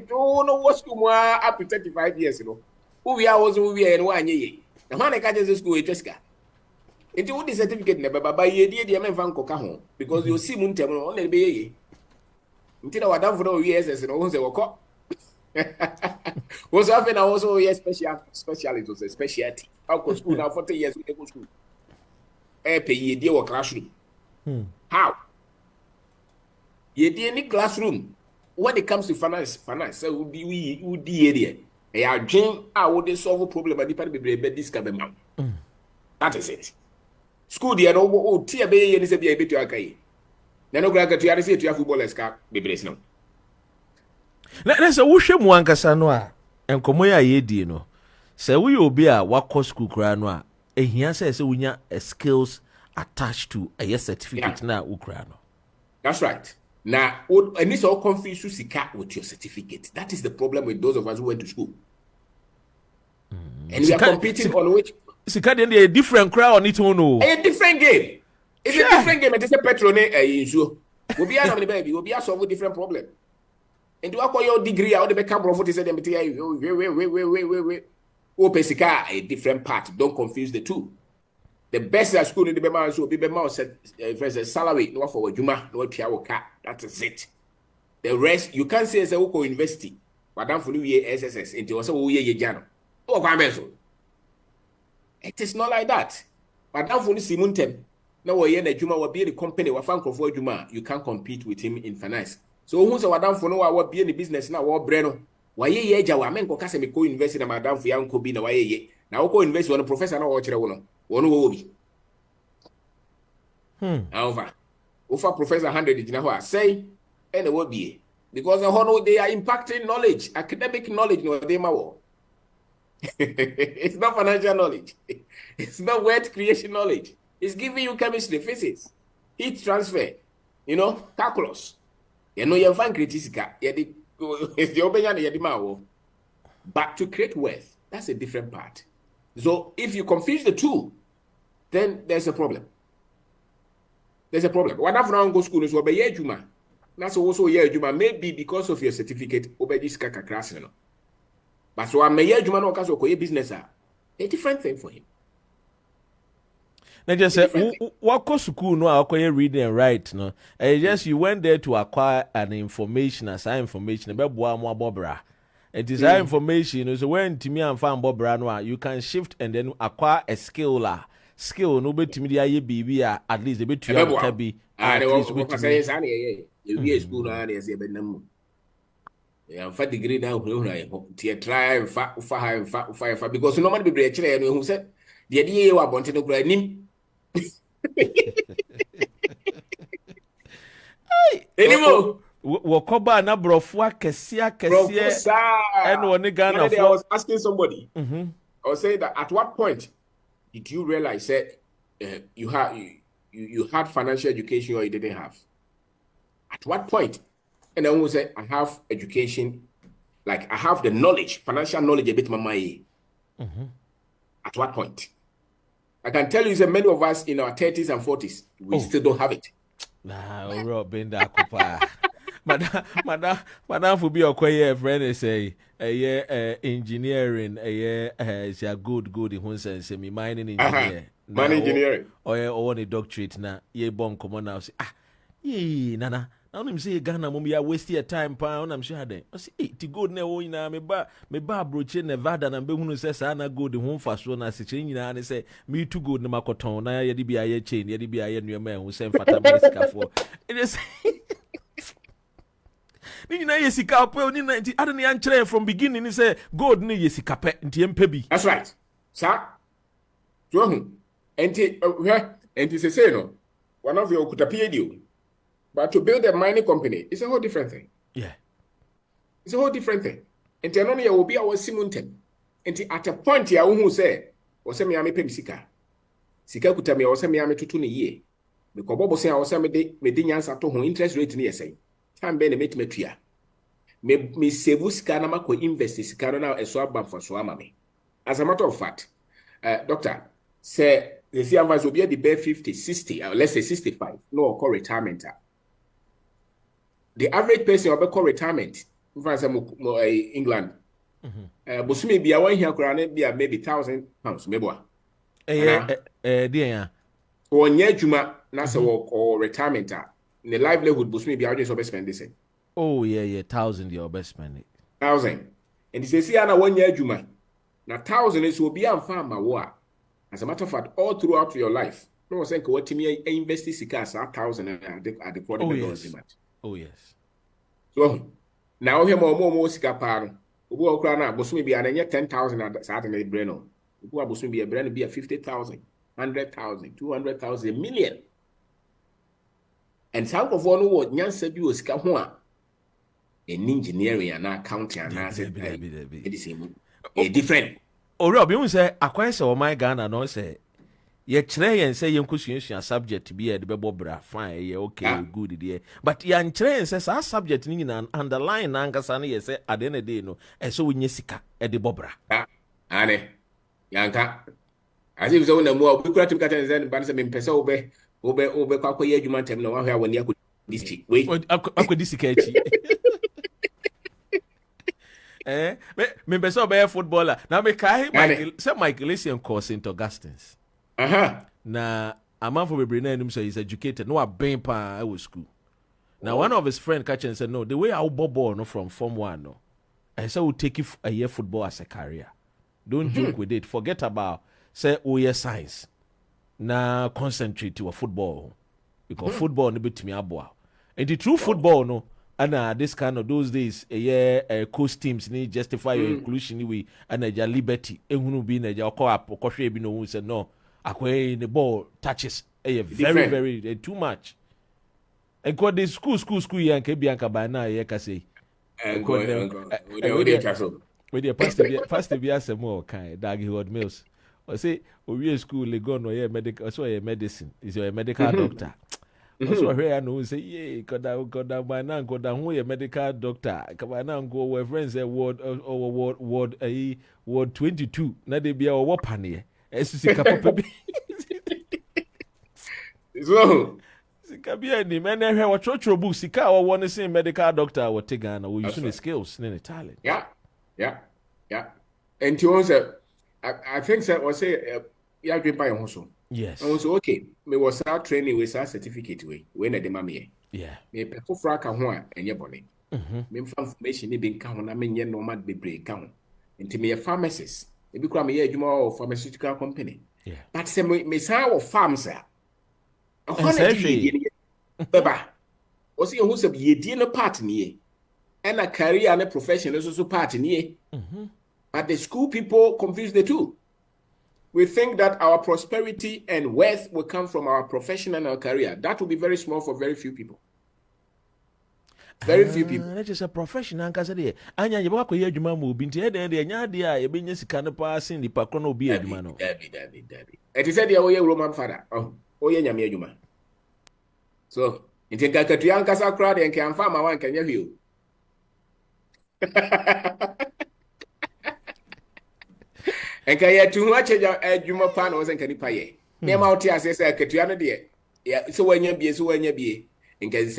don't know what's more up to 35 years, you know. Who we are also we are in 1 year. The one I got is school, Jessica. And you the certificate never by ye, dear man van Cocaho, because you see Muntem on the bay. Until our down for no years as an old walk. Was often also a speciality was a specialty. How could school now 40 years we go school? Pay ye dear classroom. How? Ye dear any classroom. When it comes to finance, so would be would the area. I dream I would solve a problem at the part of the discover mount. That is it. School dear no tear bay and is a bit to Akai. Then no grant to say to your footballers car, be blessed now. Let's a wish him one casanoa and Comoya ye no. Say we will be a wakko school cranoa. And he says we have skills attached to a certificate now Ukraino. That's right. Now, and this all confuse you with your certificate. That is the problem with those of us who went to school. And we are competing on which. Sikadian a different crowd on it no. A different game. It's a different game. It is a petrol issue. We'll be out of the baby. We'll be out of a different problem. And do I call your degree out the back of what is it? Wait. Opesika a different part. Don't confuse the two. The best at school in the Bema will be Bema said salary, no for Juma, no Piawoka. That is it. The rest you can't say as a Oko University. Madame for ye SSS into also ye Jano. Oh, Gameso. It is not like that. Madame for Simuntem. Now we the Juma will be the company or fan for Juma. You can't compete with him in finance. So who's a Madame for no what be in the business now or Breno? Why ye Jawa men ko kase me ko invest na Madame for Yanko be na why ye. Now ko invest on a professor no watch one will be. However, over Professor 100 in say, and it will be because they are impacting knowledge, academic knowledge. No, they it's not financial knowledge, it's not word creation knowledge. It's giving you chemistry, physics, heat transfer, calculus. You find criticism. But to create wealth, that's a different part. So if you confuse the two, then there's a problem. There's a problem. What I've now go school is what be Juma. That's also Juma. Maybe because of your certificate, over this kaka class, But so I'm a Juma no because of business. A different thing for him. Now just say, what course school no acquire reading and write no. Just you went there to acquire an information, assign information about more bobra. It is our information. So when to me and find bobra no, you can shift and then acquire a skill la. Skill no be media ye be at least a bit to be at least with say you school na dey say be nam ya fa degree na hu tie try fa because normally be kire no hu say dey dey wa bonte no kura nim anymore Wakoba na brofua kesia and one Ghana. I was asking somebody. I was saying that at what point did you realize that you had financial education or you didn't have? At what point? And then we say, I have education, like I have the knowledge, financial knowledge a bit mama. At what point? I can tell you that many of us in our 30s and 40s, we still don't have it. Nah, Robin da kupa. Madam for be a quiet friend and say engineering is a good in one sense me mining engineer mining engineering or a doctorate na ye bon common now say nana Now I'm say Ghana mum ya waste your time pa on am sure den. I say ti gold na wo nyina me ba broche Nevada na be hunu say sa na gold ho fa so na se chen nyina ne say me to gold na makoton na ye de bia ye chain ye de bia ye nuema ho say mfata me sikafo. It is ni nyina ye sika pe oni na nti ade ne an kire from beginning ni say gold ni ye sika pe nti empa bi. That's right. Sir. So enti say no. One of your okuta PhD. But to build a mining company, it's a whole different thing. Yeah. It's a whole different thing. And then you will be our simuntem. And at a point, ya who say, or say me ame pem sika. Sika kutami or say me ame tutu ni ye. Because Bobo say I was me di nyansa to ho interest rate ni say. Time be ne me tuya. Me save sika na mako invest sika na eso aba for so ama me. As a matter of fact, doctor, say the advice will be at the bare 50, 60, or let's say 65. No, call retirement. The average person will call retirement, for example, England. Busumi be a 1 year crown, be maybe £1,000, maybe. Dear. 1 year juma, nasa or retirement. The livelihood Busumi be always spend this. Oh, yeah, 1,000 your best spend. 1,000. And he says, yeah, 1 year juma. Now, 1,000 is will be on farm war. As a matter of fact, all throughout your life, no one saying what to me invest this cars 1,000 at the quarter. Oh, yes. So now him or more sika paro. Ubu okra Busumi be an 10,000 at Saturday Breno. Ubu Busumi be a brand be a 50,000, 100,000, 200,000, a million. And some of one who nyansa bi osika ho a in engineering and accounting and a different. Oh, Rob, you say acquire so my Ghana no say. Ye chere yen say yen kusunsua subject be e de bebo bra fine ye okay good there. But yan chere yen say sa subject ni na underline na nkasa na ye say at the end of the day no e so wonye sika e de bobra. Ane. Yanka. As if so na mo obi kura tim kata zen ban say me pese obe kwa ye adwuma tem na wa hwa woni akodi sika. Wait. Akodi sika echi. Me pese obe footballer. Na me kai Michael Essien course into Augustins. Na a man for Bebre na so he's educated. No, a been pa I was school. Now one of his friend catch and said, no, the way I ball no from Form 1 no. I said we'll take you a year football as a career. Don't joke with it. Forget about say science. Na concentrate to a football. Because football no bit me aboa. And the true football no and this kind of those days coast teams need justify your inclusion we and a liberty. Ehunu be na ja call up bi no who said no. Akwe the ball touches very too much. And got the school yan ke bianca by now ye ka say. With the pastor be as more kind Daggy Howard Mills. Or say we school le go no ye medical so ye medicine is your medical doctor. Also here I know say yeah koda by now koda who ye medical doctor by now go where friends say ward 22 na dey be our wapane. Sika papa bi. So sika bi ani men hwe wo chocho book sika wo won say medical doctor wo te Ghana wo use the skills and the talent. Yeah. And you also I think that was say ya gbe by ho. Yes. And so okay, me was start training with a certificate we na de mame. Yeah. Me pe fo fra ka ho a enye bone. Me mfa information ni bi nka ho na me nye normal bebre ka ho. Nti me pharmacist ebi kura me ye adwuma of pharmaceutical company. Yeah. But say me say of farms a baba. O say who say ye die no part ni and a career and a profession is also part ni. But the school people confuse the two. We think that our prosperity and wealth will come from our profession and our career. That will be very small for very few people. Very few people. That is a professional nkasa de. Anya ye baka ye adwuma ma obi nti e de nya de a ye benya sika no pa sin di pa krono obi adwuma no. Dabi. It is said there we Roman father. Oh ye nyame adwuma. So, nti nkakatu ya nkasa kra de nke amfa ma wan kanya hwio. Enka ye tu ho acheja adwuma pa na wo se nkani pa ye. Me ma wote ase se akatua no de. Ya so wanya bie. Because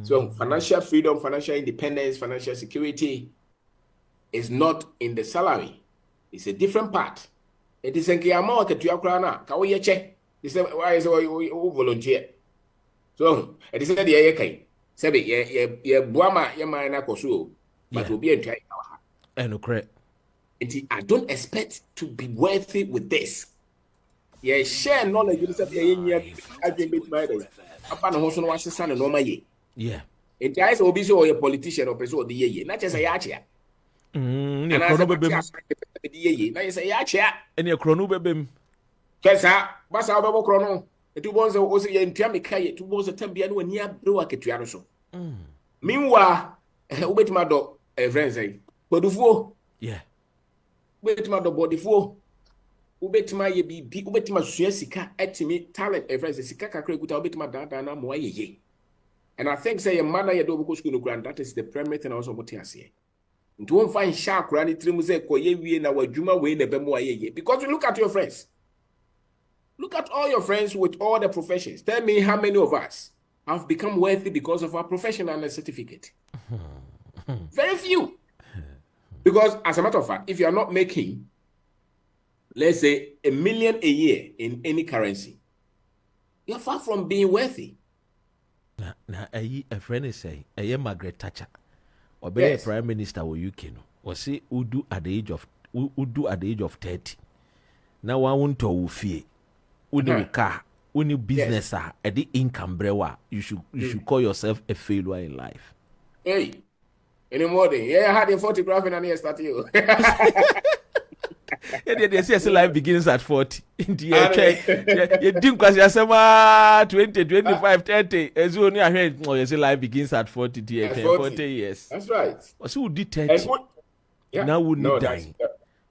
so financial freedom, financial independence, financial security is not in the salary. It's a different part. It is a He said, why is you volunteer? So, it is said, yeah, okay. Sabi, yeah, Buama, yeah, my Nakosu, but will be a try. And correct. I don't expect to be worthy with this. Yeah, share knowledge. You said, yeah, I drink it by this. Upon a host, no son, and no my Yeah. It is obviously or a politician or person the year, not just a yacha. And And a I chronobebim. say yacha. And a chronobebim. Kesa, Bassa Babo Chrono. The two bones are also in Tiamika, two bones of Tambiano and near Bruaketriano. Meanwhile, wait my dog, a friend say, but the Yeah. wait my dog, body four. Ubet my ye ubet my Suesica, etimi, talent, a friend, Sika Crekuta, ubet my dad, and I'm way. And I think, say, a man I do school grant, that is the primary thing I also want to say. And don't find shark running through Muse, Koye, and our Juma way, the Bemo, because you look at your friends. Look at all your friends with all the professions. Tell me how many of us have become wealthy because of our professional certificate. Very few. Because as a matter of fact, if you are not making, let's say, $1 million a year in any currency, you're far from being wealthy. Now, a friend is saying, a Margaret Thatcher, or be a prime minister or UK, no, or say, Udu at the age of 30. Now, I want to fear. Uni car, uni business, at the income brewer, you should call yourself a failure in life. Hey, any more than I had a photograph in an year start you. They say life begins at 40. You think because you're 20, 25, 30. As you only heard, you say life begins at 40. 40 years. That's right. So we did 30. Now we need dying.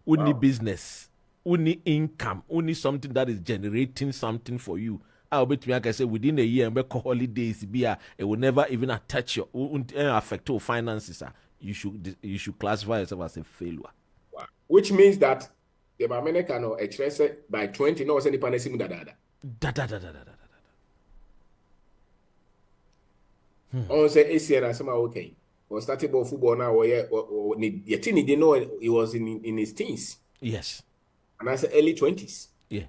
We need business. We need income. We need something that is generating something for you. I'll bet me, like I say, within a year, and holidays, it will never even attach your affect your finances. You should classify yourself as a failure. Wow. Which means that the American or express by 20, no, any panesimu da. On say ACN as okay. Or started about football now, or Yatini didn't know he was in his teens. Yes. And I said early 20s. Yeah.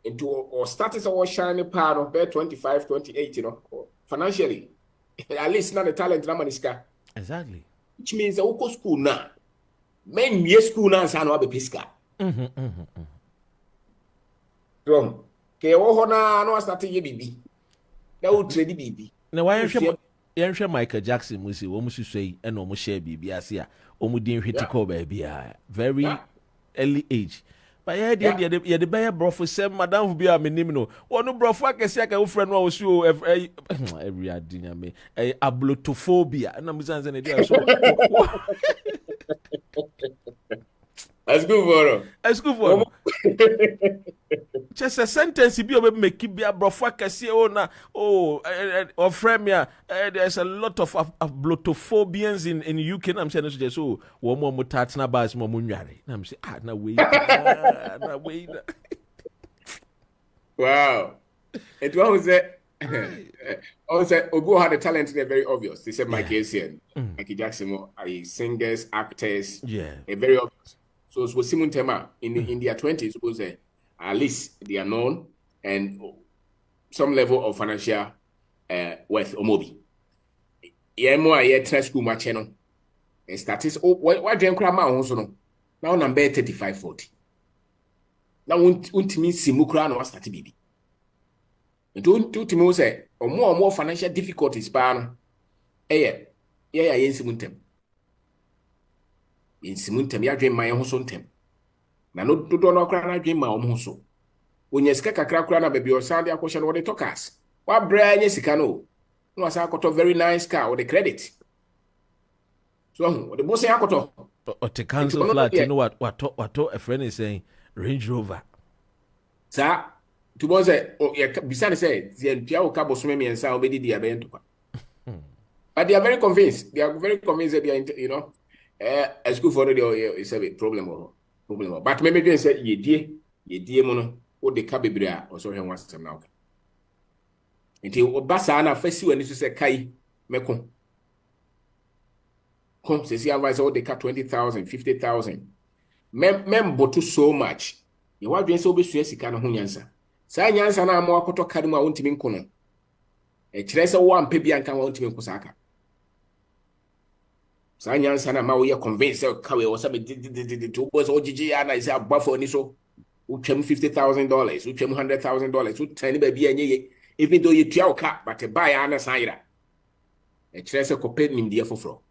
Into or status of shiny part of bed 25, 28, financially. At least not the talent Ramaniska. Exactly. Which means the Oko school now. Men year school now and San Pisca. Wrong. Keohona no starting ye BB. Now would trade BB. Now why am sure Michael Jackson was almost say and almost share BB as here. Almost didn't hit to call baby. Very early age. But yeah, the bear bro for some madam will be a minimum. One no bro for a friend was you every dinner me a ablotophobia. And I'm saying that's good for that's good for just a sentence be able make it be a bro for or friend me there's a lot of ablotophobians in UK. I'm saying so one more mutatna bas mo munware. I'm saying na wait. Wow. It was also Ogo had a talent there very obvious. They said Mikey Asian, Mikey Jackson, singers, actors, a very obvious. So it was Simon Tema in their 20s was at least they are known and some level of financial worth or mobi. Yeah, more school match channel. And status what dream crama also no. Now number 35-40. Now won't mean Simukra no start baby. And don't me say or more financial difficulties pan. Yeah, in Simuntem. In Simuntem, ya dream my own son tem. Na no do no cry dream my own so. When you skaka crack na baby or Sunday question what they talk us. What brand sika no. No asa got a very nice car with the credit. So the boss say akoto. Or to cancel flat, you know what a friend is saying Range Rover. Sir, to boss say beside say the Piao Cabo Swimmy and Sao Bedi Diabento. But they are very convinced. They are very convinced that they are, a school for radio is a problem. But maybe they say, ye dear mono, or the cabibria, or so he wants to now. Until Bassana first you and this is a Kai Mekon. Come, says he advise all the cut 20,000, 50,000. Mem botu so much. You want to so be Suessican Hunyansa. Sa nyansa na ama wakoto ka mu a wontimi nko no. E kire se wo ampe bia nka wontimi nko saka. Sa nyansa na ma wo ye convince ka we wo sa be to bo so gigi ya na ise abafo ni so. Utwam $50,000, utwam $100,000, utani ba bia nye even though you tua oka but buy ana sayira. E kire se kope nimdie foforo.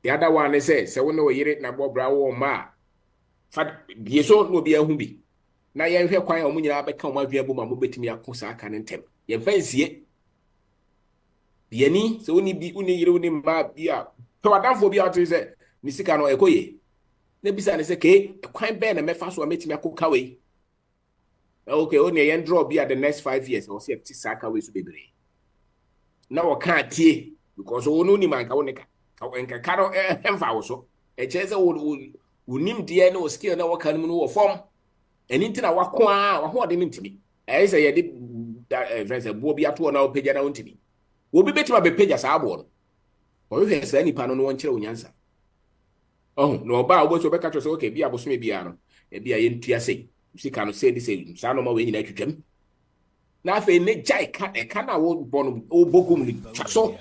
The other one say wo no yire na bobra wo ma fa bie so no bia hu bi. Na yen hwe kwan omu nyina beka omu adwea bu ma mo betimi akosa aka ne ntem. Ye fansie. Biani se woni bi uni yire woni ma bia. To wadanfo bia to say ni sika no ekoye. Na bisa ne se ke kwan be na mefa so ametimi akoka we. Okay, only yen draw be at the next 5 years or see saka we so bebre. Na wo kan tie because wo no ni man ka wo ne ka ka no emfa wo so. E chese wo nim die na wo skill na wo kan mu no wo form. Eni ntina wako a wo ho de ntimi. E say ye de friends bo bi ato na wo pagya na wo ntimi. Wo bi betima be pagya sa abo no. O hwe sa nipa no no won kire onyansa. Oh, no ba wo so be ka so okay bi abosome bia no. E bia ye ntua sei. Sika no say this sa no ma we nyina twetwam na afa ne jai ka na wo bono o bogum ni so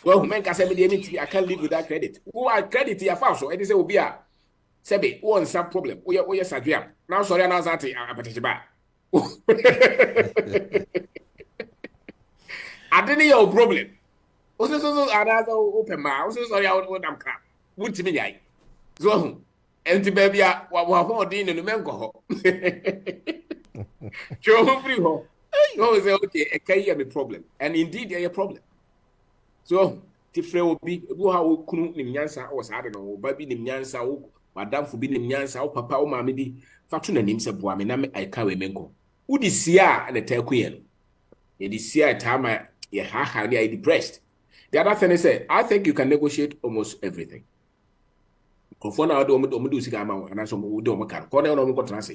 well men ka say me dey need I can't live with that credit who are credit ya fa so e dey say obi a sebe won some problem o ye sadwam now sorry na zati apateche ba adeni your problem o so anaza open ma o so sorry o dam ka wuntimi yai so enti baby a wa ho din no menko ho Joe free ho no say okay e can hear me problem and indeed there a problem so tifre obi ebu ha wo kunu nim nyansa o sa de no ba bi nim nyansa wo madam fu bi nim nyansa wo papa wo mama bi fatu na nim se boa me na me ai ka we menko udi sia na ta ku ye no ye di sia time ye ha ni I depressed. The other thing is I think you can negotiate almost everything. Kofona omo do sika ma na so mo do omo kan ko na no mo trance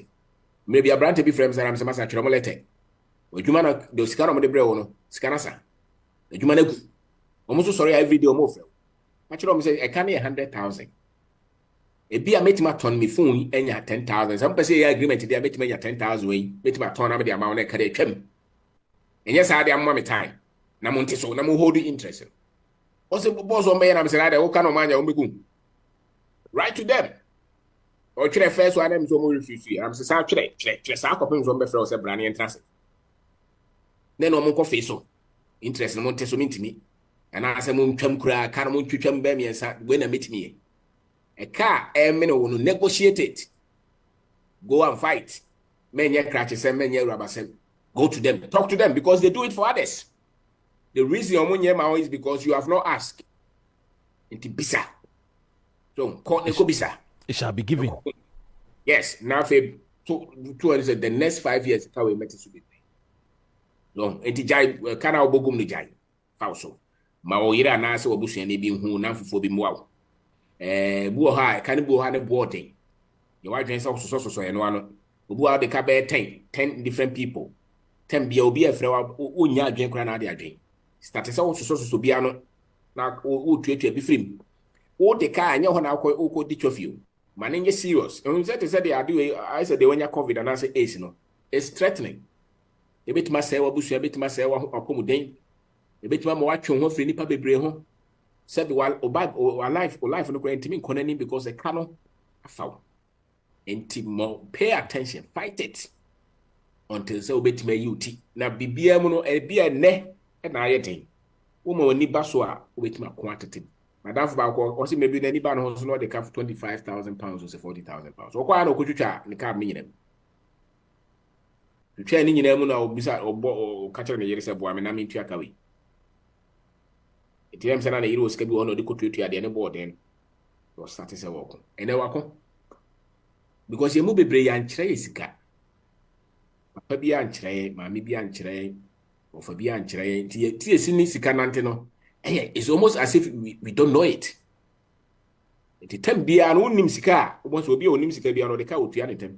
maybe a brand be frames am se masa twere mo lete odwuma na do sika no mo de bre wo no sika na sa odwuma na gu omo so sorry every day omo frɛ ma twere mo say I can 100,000 e bia metima ton me phone enya 10,000 some person ya agreement dia metima enya 10,000 we metima ton na me dia ma na ka de twam enya sa dia mo me time na mo nte so na mo hold interest o se boss o me na me say na wo ka no manya o megun write to them or try first one them so mo refuse am say sa try sa akopem so be frɛ o say brane interest then o mo ko face so interest no mo nte so mintimi ana ase mo ntwam kura ka no mo twetwam ba miensa we na metimi e ka me no no negotiate it go and fight menye crash say menye rubber say go to them talk to them because they do it for others. The reason omunye ma is because you have not asked into bisa. So it shall be given. Yes, now for the next 5 years how we met it to be. No, enti jai kana obogum ni jai. Fauso. Ma o yira na se obusu ni bi hu na fufo bi muawo. Bu ha kan bu ha ne boarding. You wa dwen so eno ano. Obu ha de ka be 10 different people. 10 bia obi afre wa onya adwen kra na ade adwen. Start so bia no na o tuatua bi frim. O de ka anya ho na akọ di chofio. Man nye serious. And say they are doing I said they when you COVID and I say ace no. It's threatening. E betima say wa busu e betima say wa akomuden. E betima mo watwe ho fri nipa bebre ho. Say be wa life no ko ntimi konani because e ka no afaw. Enti mo pay attention, fight it until say obetima yuti. Na bibia mu no e bia ne e na ayeten. Wo ma wani ba so a obetima ko atete. Madam for or see maybe anybody who's not the cap for 25,000 pounds or say 40,000 pounds. Or quite no kuchucha ni cab minimum. To train in your na bisa or catcher in the years of women, I mean to akawi. It is an hero schedule on the country at the end board then or start as a walk. And then walk because you move a bray and trace. Papa be and tray, mammy be and tray, or for be and tray, tears in this canantino. It's almost as if we don't know it. It tem be an unim sika, once will be on sika be on the cow to anitem.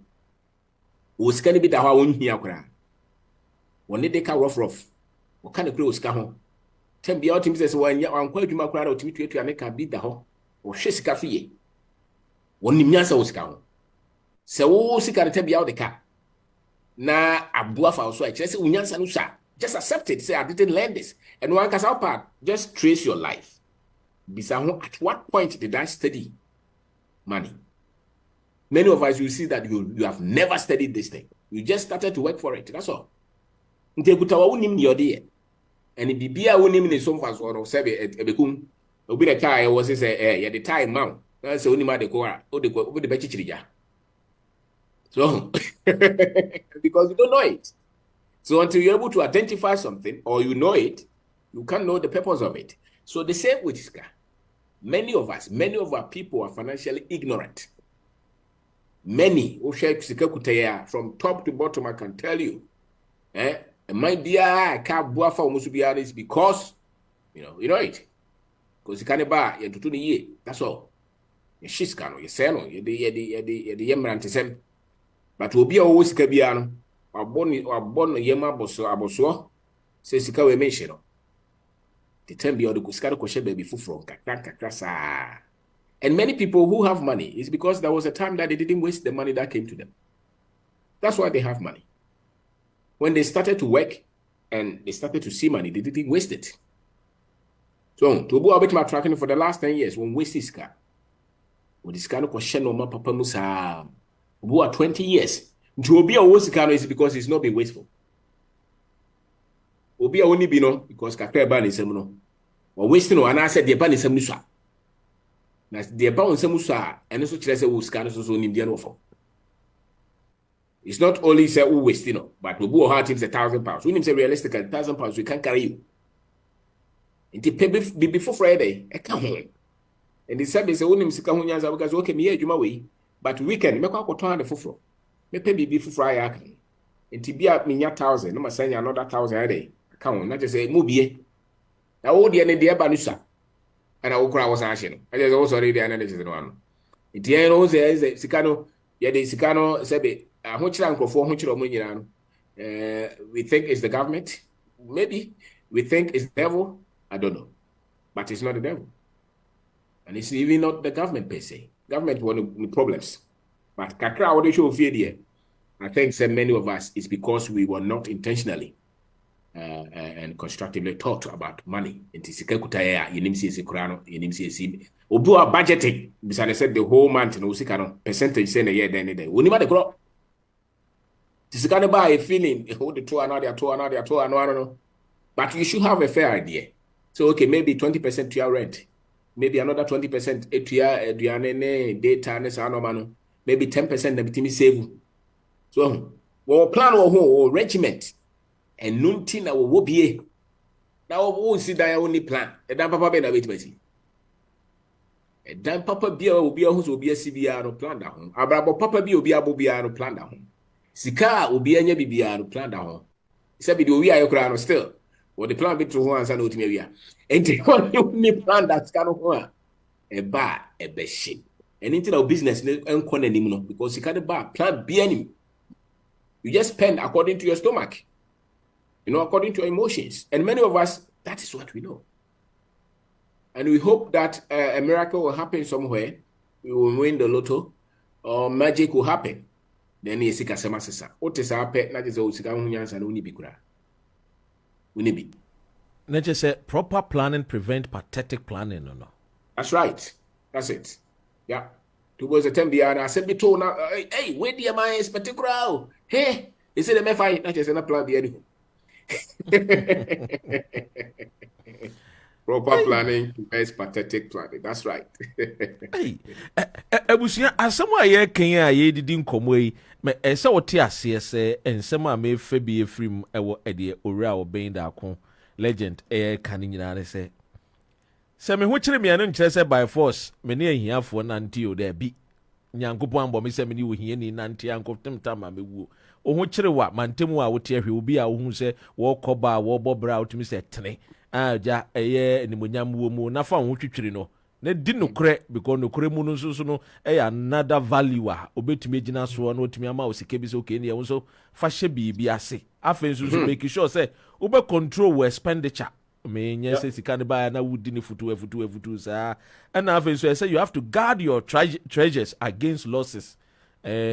Was can be the how on here cry. One day they rough. What kind of clothes come? Tem be out him says when you are quite to my crowd to meet you to a beat the ho or shesika fee. One nimyasa was cow. So sika to be out the car. na abua fa so I say unyansa no sha just accept it say I didn't learn this and one case part just trace your life bisa at what point did I study money? Many of us you see that you have never studied this thing, you just started to work for it, that's all. Nte kutawa unim ni ode and bibia unim ni so mfa so no sebe ebekum obi the time was say the time man na say unim ade ko a ode be chichirija. So because you don't know it. So until you're able to identify something or you know it, you can't know the purpose of it. So the same with Sika. Many of our people are financially ignorant. Many from top to bottom, I can tell you. My dear, I can't buy for almost is because you know it. Because you can't buy you to the year. That's all. You shiskan, you sell, you the yemrantisem. But will be always cabiano. Or born yema aboso says Sika we mention. The term be the Kuskara Koshe baby from Kakrasa. And many people who have money is because there was a time that they didn't waste the money that came to them. That's why they have money. When they started to work and they started to see money, they didn't waste it. So, to go a bit my tracking for the last 10 years, when waste this car, with this kind of question on my papa Musa, who are 20 years, to be a waste car is because it's not being wasteful. Obi a only be no because kakra ba ne sem no o wasting no ana said the ba ne sem so na the ba on sem so a ene so kire say wo sika no so nim de no fo. It's not only say wo wasting no but obi o ha team say £1,000 we nim say realistically £1,000 we can carry you inti pay before Friday e ka ho and the service say wo nim sika ho nyanza because okay me adwuma we but weekend me kwa koton ade foforo me pay bibi foforo aya kan inti bia me nya 1,000 no ma sanya another 1,000 a day count not just say mobie na wo de ne de ba nusa ana wo kura wo san ahye no I just also read the analysis no ano iti en no say sikano ye de sikano sebe ho kira nkrofo ho kira mo nyina no we think it's the government, maybe we think it's the devil, I don't know, but it's not the devil and it's even not the government per se. Government want problems but kakra wo de show fear there. I think so many of us is because we were not intentionally and constructively taught about money. Inti sika kutaya yenim sie sekurano yenim sie si obu a budgeting bisane said the whole month no sika no percentage say na year then woni ma de kro sika ne ba a feeling who the two another no, but you should have a fair idea. So okay, maybe 20% to your rent, maybe another 20% to your aduane data ne sa no mano, maybe 10% na bitimi save. So we plan or regiment and nunti na wo bie na wo si dan only plan e dan papa be na wait basi e dan papa bia obi ahu so obi asibia no plan da ho abrabo papa bia obi abobia no plan da ho sika obi anya bibia no plan da ho se bi de owi ayekura no still what the plan be to ho ansa na otimi awia enti only plan that sika no ho a e ba e be shi anything na business ne enko na nim no because sika de ba plan bia nim. You just spend according to your stomach, according to your emotions. And many of us, that is what we know. And we hope that a miracle will happen somewhere. We will win the lotto or magic will happen. Then you see kasema sasa. Ote sa happen, na jeze usika hunyansa na unibi kura. Unibi. Nature say proper planning prevent pathetic planning, no? That's right. That's it. Yeah. Towards the time behind, I said, "Bito now, hey, where the man is particular? Hey, is it a MFI? Not just an plan the anything." Proper planning is pathetic planning. That's right. Hey, ebusia asemo aye kan aye didi nkomo yi, me ese wote ase ese ensemo a me fa bi efrim ewo ede owura oben da ko legend kan nyina re se se me ho kire me anu nkire se by force me ne ahiafo nanti o da bi nyankopo ambo me se me ne ohia ni nanti ankotem tama me wuo o ho kire wa mantemu a wote ahwe obi a wo hu se wo koba wo bobra wotumi se tene ja eye nimonyam wo mu na fa ho twitwiri no na di nokre because nokre mu no so no another value a obetumi gina so no otumi ama o sike bi so okay ne ye so fa hye bi ase afen so make sure say ube control we expenditure me nya say sika ne ba na wudi ne futu sa and afen so say you have to guard your treasures against losses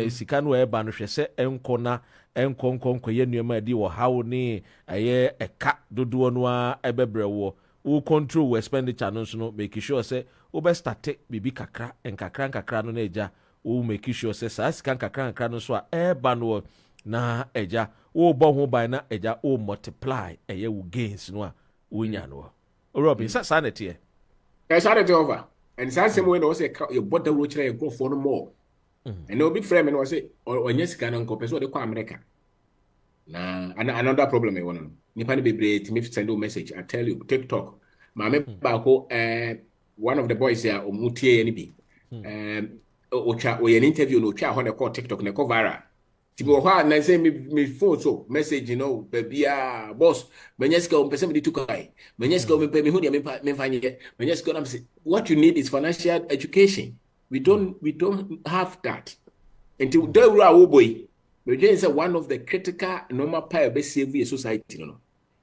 sika no e ba no hwese enko na enkonkonko ye nneɛma di wɔ hawo ne ɛyɛ ɛka dodoɔ no a ɛbɛbrɛ wɔ wo control wo expenditure no so no make sure say wo be start bibi kakra nkakra no na eja wo make sure say saa sika nkakra no so a ɛba no na eja wo bɔ ho ban na eja wo multiply ɛyɛ wo gains no a wo nya no Robin sa na tie sa na tie over and sa same way no say you bought the roach you go for no more and no big frame no say onye sika no nkɔ pɛ so de kɔ America na another problem e wono nipa ne bebre timi send a message I tell you TikTok maame baako one of the boys here omutie ne bi ocha we an interview no twa ho ne call TikTok ne call viral timi wo ha na say me phone so message you know bia boss menyeska o pese me di tukai menyeska o me hu dia me fanye menyeska na say what you need is financial education we don't have that until the wo boy is one of the critical normal part of save society.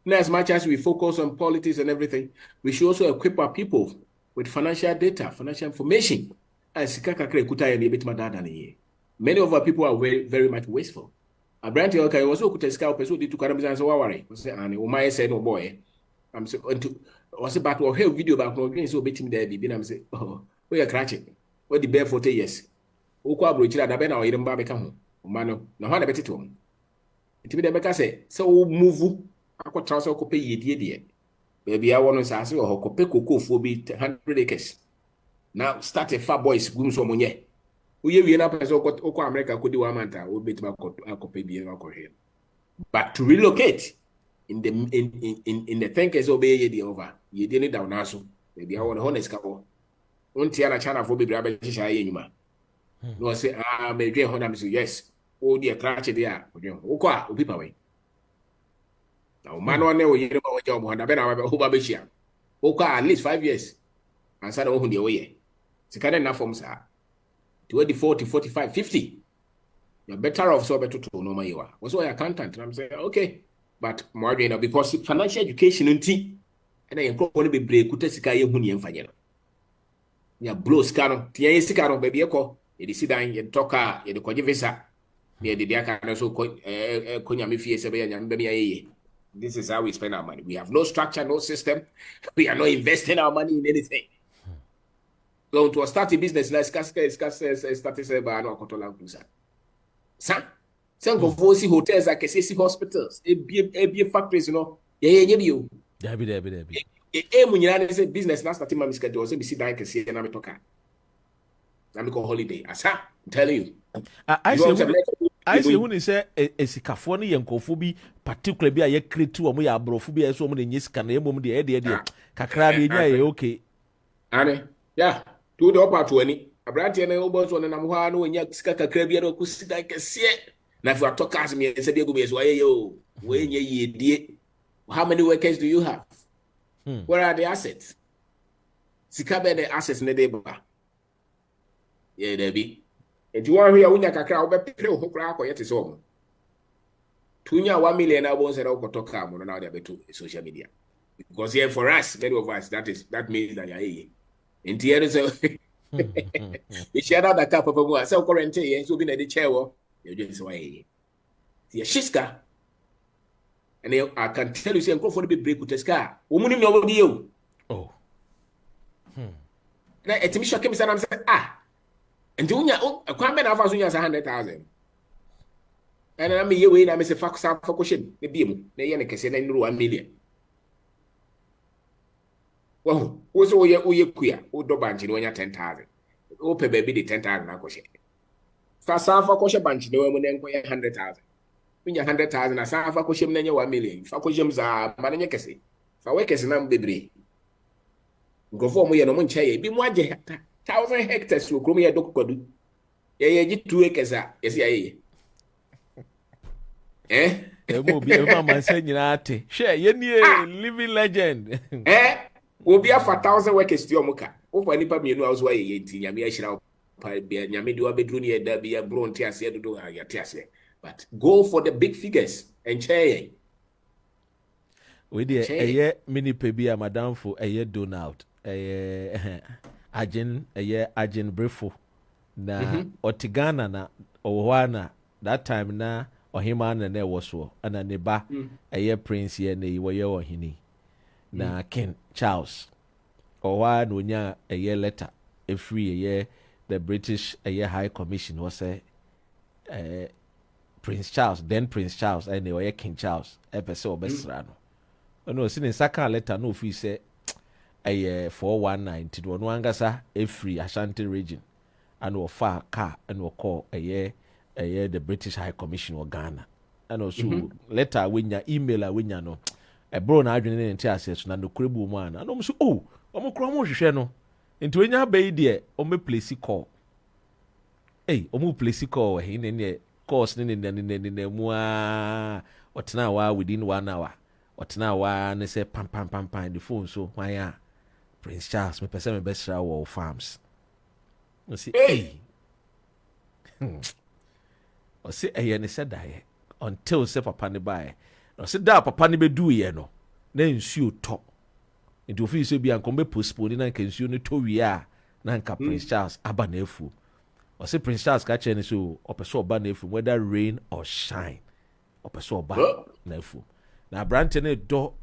Now, as much as we focus on politics and everything, we should also equip our people with financial data, financial information. Many of our people are very, very much wasteful. A brand okay, also could tell person to Carabas and worry. And Umay said, no boy. I'm so was about to have video about no so betting there. I'm saying, oh, we are crashing. What the bear for 10 years? Okwa brochira da be na oyire mba beka ho mano na ho na beteto mu ntimi de beka se wo move akotran se okope yedie de baby a wono sa se ho kope kokofo bi 100 acres now start a far boys gum so monye uye wie na pese okọ America kodi wa manta o betima akope bi akọhwe but to relocate in the thinkers obey yedie over yedie ni down aso baby a wono ho na ska ho ontia na China for baby abeshisha ye nyuma no say me dwen ho na me say yes o dey crash there odwen wo kwa obi pa we na o man one o yire ba wo ja mo na be na wo ba be hia wo kwa at least 5 years ansa na wo hu de wo ye sika na form sa 20 40 45 50 you're better off so better to no my you was your accountant and I'm saying okay but more than because financial education nti and then go on be break kuta sika ye hu ne mfanye no ya blow sika no tie sika no ba bi ekọ ye sit down ye talker ye de kwaje visa ye de dia kan so ko nyame fie se be nyame be ye this is how we spend our money we have no structure no system we are not investing our money in anything so to start a business like start say ba no akotola kusa sa go for see hotels like see hospitals e factories you know ye bio dabi munyana say business na start ma miska do so be sit down ke see na me talker I'm go holiday. Asa, I'm telling you. I say when you say esikafo ne yankofo bi particular bi a ye create wo mo ya abrofo bi so mo ne nyisika na emom de e kakra de nya ye okay. Ane, yeah. To the upper to any. Abrante na obo so na ho a na onya sika kakra bi na ko sida kese. Na if you talk as me say dey go be so aye yo. We nya ye die. How many workers do you have? Where are the assets? Sika be the assets na dey ba. Yeah, Debbie. And you want here, Unya Kakra, over Pedro, who crack or yet is home. Tunya 1 million hours and over talk on now there to social media. Because here for us, many of us, that means that you're in the end, so you share out the cup of a so current and so been at the chair, you're just away. The Shiska. And I can tell you, say, I'm going for the big break with the scar. Woman, nobody you. Oh. Now, at Misha came and I'm saying, and Junior, a comment of us 100,000. And I'm here waiting, I'm a fox out for cushion, the beam, the Yannick said, 1 million. Well, who's all your queer, who do bunch when you're 10,000. Open baby the 10,000 cushion. Fast out for cushion bunch, no one then 100,000. When you're 100,000, I saw for cushion, then you're 1 million. For cushions are Manacasi. For wakers and I'm baby. Go for me and one chair, be more 1,000 hectares to grow me a dog could. Yeah, 2 acres. Yes, eh? Will be a man saying, share, you're living legend. Will be a 4,000 workers to your mocha. Over any pub, you know, I was why you Yamia shall be Yamidu Abedunia, there be a brown tears here to do your tears. But go for the big figures and share. We did a year mini pebia, madame, for a year done out. Agent Brefo na Otigana na Owana that time na ɔhema na na ɛwɔ soɔ ɛna ne ba ɛyɛ prince yɛ ne wɔyɛ ɔhene na King Charles ɔwɔ a na onya ɛyɛ letter ɛfiri ɛyɛ the British ɛyɛ High Commission wɔ sɛ Prince Charles then Prince Charles ɛna ɔyɛ King Charles ɛpɛ sɛ ɔbɛsra no ɛna ɔsi ne nsa ka letter na ofiri sɛ ɛyɛ 419 nti ɔno ankasa ɛfiri Ashanti region ɛna ɔfa car ɛna ɔkɔ ɛyɛ the British High Commission wɔ Ghana ɛna ɔso letter a wenya email a wenya no ɛbro na adwene ne nte ase so na nokore bu mu ana ɛna ɔmo so ɔmo kora ɔmo hwehwɛ no nti wenya abayi deɛ ɔmo place call ɔmo place call wɔ he ne course ne mu a ɔtena wa within 1 hour ɔtena wa ne sɛ pam the phone so why Prince Charles me pese me besra wo farms o si o si ne se dae until se papa ne bae o si da papa ne bedu ye no na nsuo tɔ nti ofi so bia nko be postpone na nka nsuo ne tɔ wi a na nka Prince Charles aba na afu o si Prince Charles ka che ne so o pese oba na afu whether rain or shine o pese oba na afu na brante ne do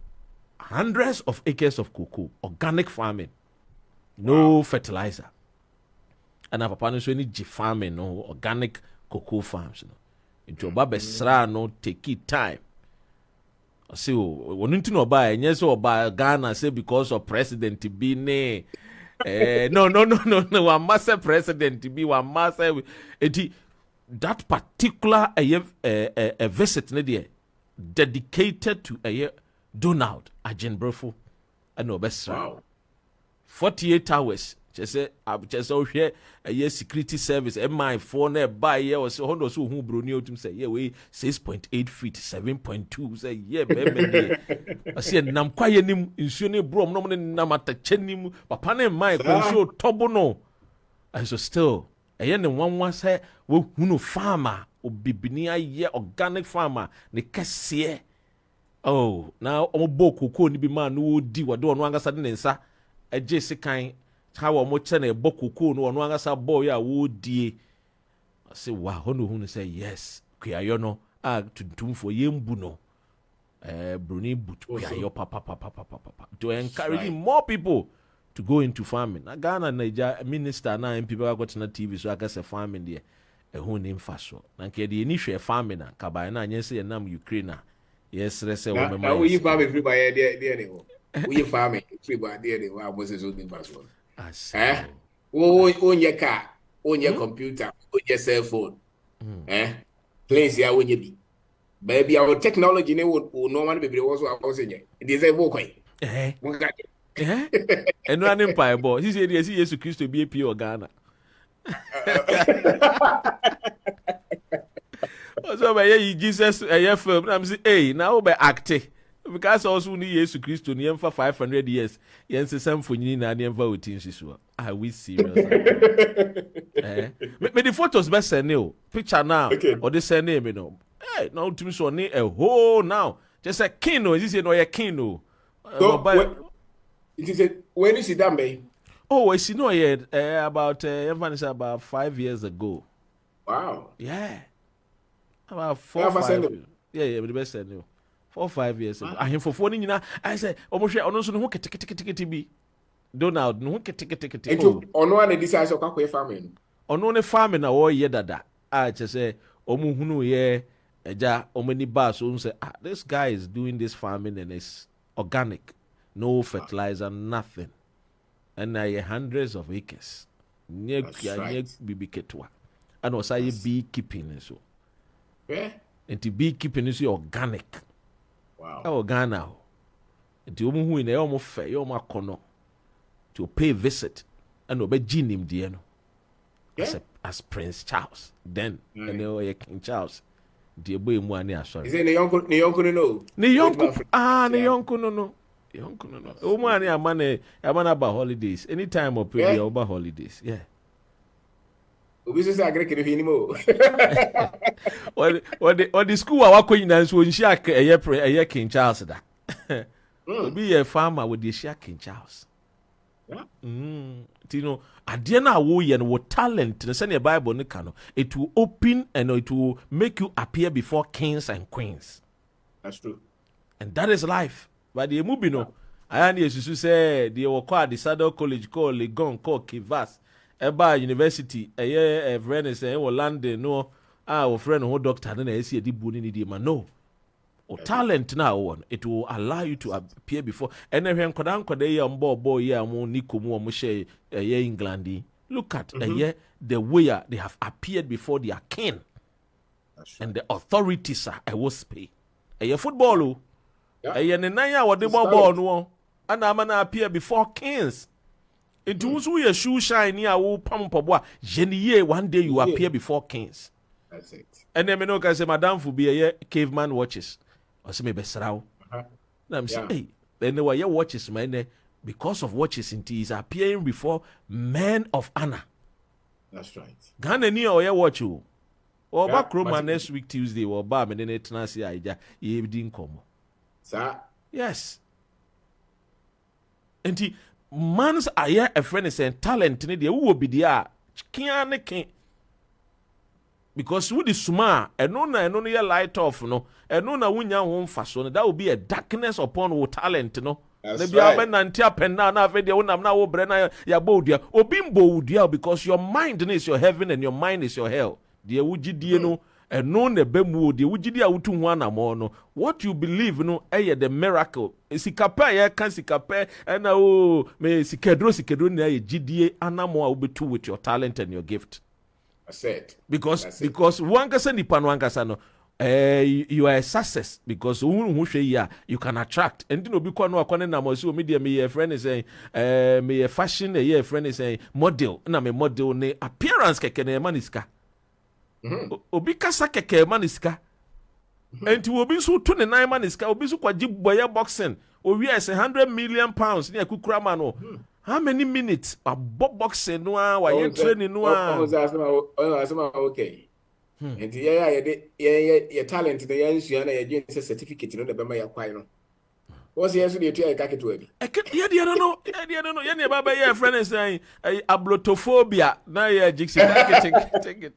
hundreds of acres of cocoa, organic farming, no fertilizer. And our papa no so any farming, no organic cocoa farms. No, into Baba Sra no take it time. I say, we need to know by and yes, or by Ghana say because of president to be ne. No. One master president to be one master. That particular a visit, ne dedicated to a Donald Ajenbrofo and Obesra. 48 hours. Just here a security service. My phone by year or so who Brunio to say, yeah, we 6.8 feet, 7.2. Say, yeah, baby. I say, Nam Kwayanim, Insune Brom, no Namata Chenim, Papane Mike, show Tobono. I so still, a yen and one was here, who no farmer, or Bibinia, ye organic farmer, the Cassie. Oh, now omo cocoa ni bi man no di wado ono angasa de nsa eje sekan ha wo mo che na ebo cocoa no ono angasa boy a wo die. I say wow, hono hu say yes. Kuayo no a tuntum fo yembu no. Bruni but kuayo papa. To encourage more people to go into farming. Na Ghana Niger minister na people got na TV so aka say farming there. Ehun ni mfa so. Na nke de ni hwe farming na kabaye na anyense nam Ukraine. Yes, let's say now we farming free by there we farming free by there I was so doing password. On your car, on your computer, on your cell phone. Planes here when you be. Baby our technology no one be also I was saying. It is a walk. And one empire boy. He said yes, Jesus Christ to be a pure Ghana. So by Jesus film I'm say hey now by acting because also ni Jesus Christ ni for 500 years yen se sam fonyini na ne mfa wetin siso are we serious? Me the photos be send you picture now or the send me no hey now to me so ni a whole now just a king no this no ye king no it is when you see that me I see no yet about about 5 years ago. Wow. Yeah. About 4 or 5 years. Yeah, but the best I know. 4 or 5 years ago. I for phone you know. I say, almost ono so no kete bi. Donald no kete. Ento ono na decide so kwakwe farming. Ono ne farming na wo ye dada. I just say omo hunu ye eja omani ba so say this guy is doing this farming and it's organic. No fertilizer, nothing. And I hundreds of acres. Nye bibi ketwa. And also beekeeping so. Yeah. And the beekeeping is organic. Wow. Organic. And the woman who in the fair, you kono to pay visit and obey him dieno. As Prince Charles. Then and the King Charles. The boy mwani sorry. Is it the uncle no? The uncle the uncle no. Umani amane about holidays. Anytime or period about holidays. Yeah. Obi say agree kere anymore. Or the school I work in and so share a King Charles da. Obi a farmer with the share King Charles. You know, at the end of the with talent, the Bible, it will open and it will make you appear before kings and queens. That's true. And that is life. But the movie, I used to say, the Okwa, the Saddle College, called Legon, called Kivas, Eba University, a year, a friend is saying, London, no, our friend who doctor, and I see a deep boon in the man. No. Or talent now, it will allow you to appear before. And then Kodan on boy, yeah, Nico, Moshe, England. Look at the way they have appeared before their king. And the authorities are a pay. A football, a Naya, what the ball, no, and I'm gonna appear before kings. It was we a shoe shine near Pampa. Genie, one day you appear before kings. That's it. And then I say, Madame for be a caveman watches. Or say, maybe Sarao. I'm saying, hey, then there were your watches, man, because of watches in is appearing before men of honor. That's right. Ghana near or your watch you. Or back Roma next week, Tuesday, or Bam, and then it's Nasi Ida, ye didn't come. Sir? Yes. And he, man's a friend is saying talent, and they will be there. Can't. Because with the suma, and no your light off, no, and no wunya home fason, that will be a darkness upon our talent, no. That's right. Now Brenna ya bodia, or bimbo dia, because your mind is your heaven and your mind is your hell. Dear Wuji no, and no ne bemu, the Wujidia utu mono. What you believe, no, the miracle. Sikapa, can sikape, and me sikedro na GDA, anamo will be true with your talent and your gift. I said because one person no you are a success because you can attract and be media me friend is saying me a fashion a friend is saying model na me model ne appearance keke na maniska obi kasa keke maniska and obi so 29 maniska obi so kwaji boy boxing owi is 100 million pounds ne akukura ma no. How many minutes a boxing no while you training no okay. And your talent the young and your certificate no the bema ya kwai no. What's the answer to your kake to it? I don't know. Yeah, baba yeah friend is saying ablotophobia. Na yeah jixi take it.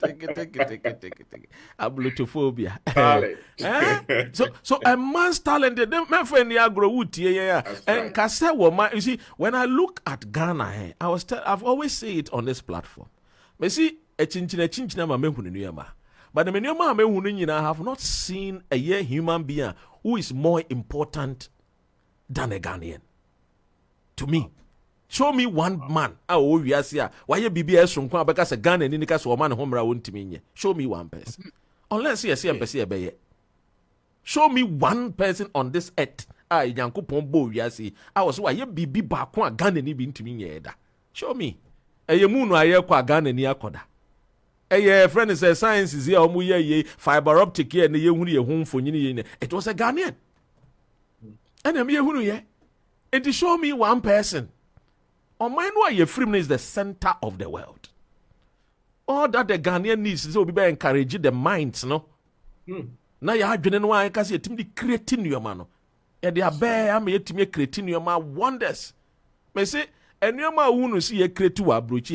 Ablotophobia. So a man's talented. My friend the agro wood yeah. And kase woman, you see, when I look at Ghana, I've always said it on this platform. Me see a chinchina ma mehu ni ma. But the menyoma mehu ni I have not seen a human being who is more important than a Ghanaian. To me. Show me one man. We are here. Why you BBS from Kwa because a Ghanaian in the case of man home won't to me. Show me one person. Unless you see a show me one person on this earth. Yanko Pombo, we are see. I was why you BB back one Ghanaian been to me. Show me. A moon I hear Kwa Ghanaian near Koda. A friend is a science is here, fiber optic here, and the year home for you. It was a Ghanaian. And I'm here who yeah. And to show me one person. On mine why your freedom is the center of the world. All that the Ghanaian needs is to be encouraging the minds, no? Now you have been why because you're creating your man. And they are bare, I'm yet to make creating your man wonders. May say, and your man who see a create to a brooch,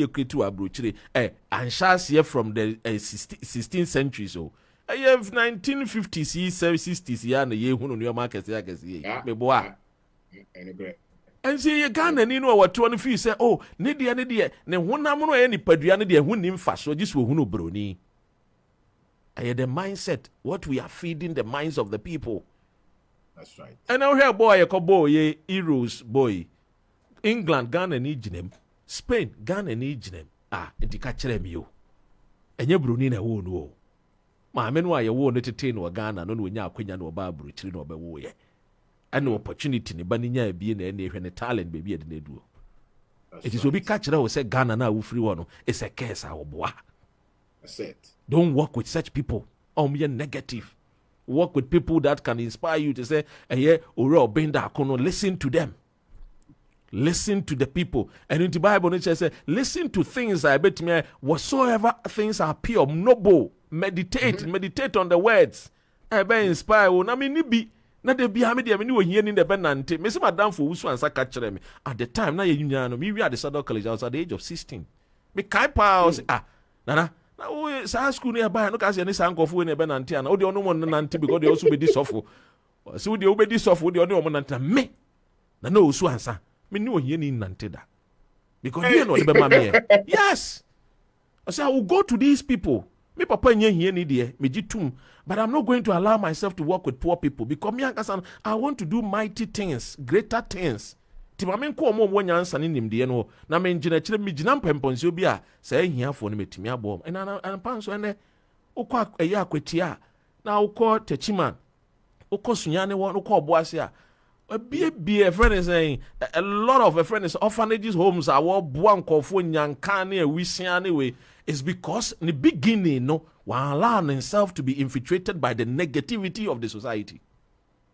and shall see from the 16th century so. I have 1950s, 60s, yeah, and you who your market, me boy. And see, you can't and you know what 20 say, oh, Nidia, ne one amono any Padriana, dear, who name fast, so just who brony. I had the mindset, what we are feeding the minds of the people. That's right. And now here, boy, a boy, heroes, boy. England, Ghana, and Egypt, Spain, Ghana, and Egypt. And you catch them, you. And you're brunina, won't know. My men why you won't entertain or Ghana, no, when you're queen or Barbary, children or Bewoye. And no opportunity, the Baninya being any when a talent baby at the do. It is will be catch who say Ghana now, free one. It's a case, our boy. That's it. Don't work with such people. You're negative. Work with people that can inspire you to say, yeah, or bend that corner. Listen to them. Listen to the people. And in the Bible, it says, listen to things I bet me whatsoever things are pure, noble. Meditate on the words. I be inspired. I mean, be na de bia me de me ni ohia ni de benante me se madam for wusu ansa ka kire me at the time na ye nyunya no me wi at the Saddle College I was at the age of 16 me kai pa was nana na o sa school ne ba no ka se ne sa nkofo ne benante ana o de ono mo nante because they also be this sofo so de obedi sofo de ono mo nante me na no wusu ansa me ni ohia ni nante da because you know the be me yes I say I will go to these people. Me papa nye here ni die me jitum, but I'm not going to allow myself to work with poor people because me I want to do mighty things, greater things. Ti ma me nko omo wonya ansa ne nimde no na me ngina kire me gina mpemponse obi a say hiafo no metimi abom. And panso ene ukwa eya akwatia na ukọ techiman. Ukọ sunyane wo ukọ oboase a a friend is saying a lot of a friend is orphanages homes are all buankofo nyanka na ewisia na we is because in the beginning no one allow himself to be infiltrated by the negativity of the society.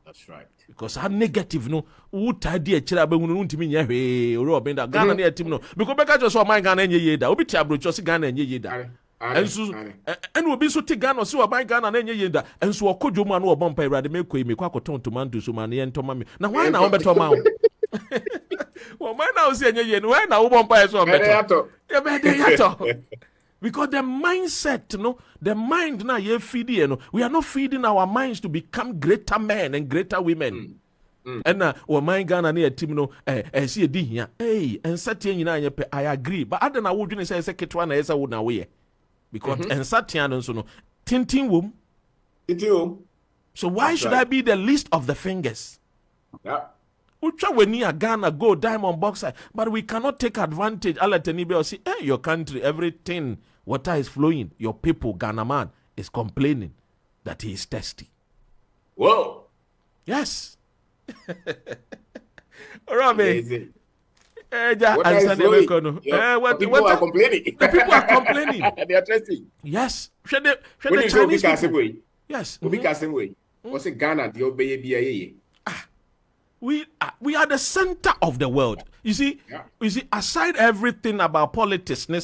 That's right. Because how negative no who tidy a chira be wunu ntimi nya hwe ori obenda Ghana na team no because beka just so my Ghana nye yeda obi ti abrocho si Ghana nye yeda enso enu obi so ti Ghana si oban Ghana na nye yeda enso okodwo mu anu obompa irade mekoi me kwa koton tomato so man ye ntoma me na why na obeto ma wo man na o si nye yeda why na obompa so obeto ya be de yato. Because the mindset, the mind na ye feeding, we are not feeding our minds to become greater men and greater women. And our mind Ghana na team see di here. Hey, and certain I agree. But I don't know what you say ketwa na esa would na we. Because and certain so no tintin wom. So why should I be the least of the fingers? Yeah. Ucha weni a Ghana go diamond boxer, but we cannot take advantage. Allah tenibe or see, your country, everything, water is flowing. Your people, Ghana man, is complaining that he is thirsty. Whoa. Yes. Rami. People are complaining. People are complaining. They are thirsty. Yes. When you Chinese people. Yes. What's it Ghana? The obey We are the center of the world. You see, aside everything about politics, we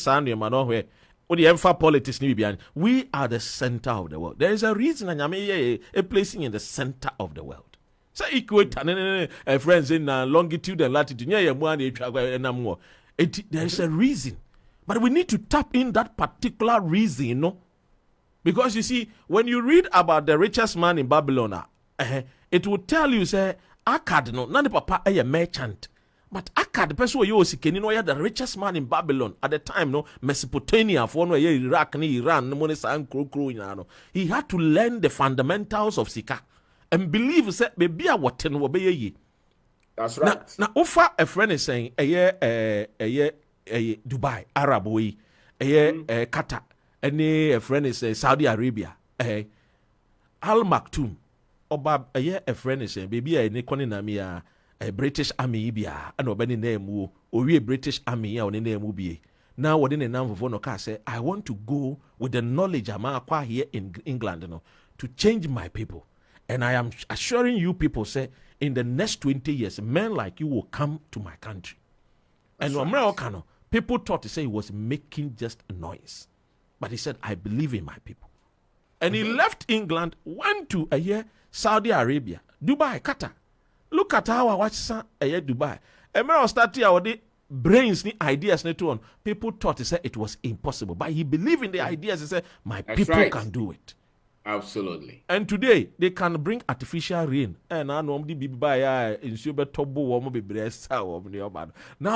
are the center of the world. There is a reason a placing in the center of the world. So equator, friends in longitude and latitude. There is a reason, but we need to tap in that particular reason, because you see, when you read about the richest man in Babylon, it will tell you say. Akkad no nani papa a merchant, but Akkad the person who sikeni no the richest man in Babylon at the time no Mesopotamia for no Iraq ni Iran no money san kro he had to learn the fundamentals of sika and believe say baby a what no be ye. That's right. Now offer a friend is saying Dubai Arab way Qatar and a friend is Saudi Arabia Al Maktoum Oba a friend is saying, baby, a Nikoni Namia, a British Army bia, and obeni name or we British Army or name will be. Now, what in the name of Vonoka say, I want to go with the knowledge I'm acquired here in England, to change my people. And I am assuring you, people say, in the next 20 years, men like you will come to my country. That's and right. People thought to say he was making just a noise. But he said, I believe in my people. And he left England, went to a year. Saudi Arabia, Dubai, Qatar. Look at how I watch Dubai. Emerald started our brains, ni ideas, on. People thought it was impossible, but he believed in the ideas. He said, "My people can do it." Absolutely. And today they can bring artificial rain. And now Now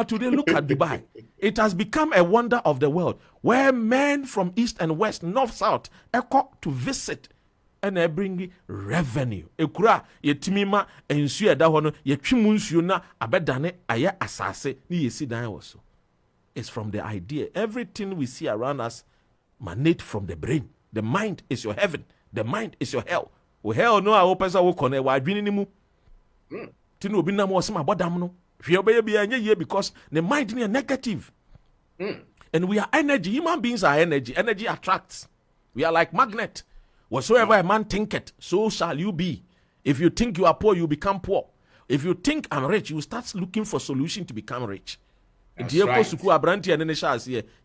today look at Dubai. It has become a wonder of the world, where men from east and west, north, south, echo to visit. And I bring revenue. Ekura yetimima ensu eda ho no yetwimu nsuo na abedane aye asase ni yesi dan also. It's from the idea. Everything we see around us emanate from the brain. The mind is your heaven. The mind is your hell. We hell no a opesa wo kone wa adwini ni mu. Tinu obi na mo sema bodam no. Hwe obeye bia nye ye because the mind is negative. And we are energy. Human beings are energy. Energy attracts. We are like magnet. Whatsoever a man thinketh, so shall you be. If you think you are poor, you become poor. If you think I'm rich, you start looking for solution to become rich. That's right.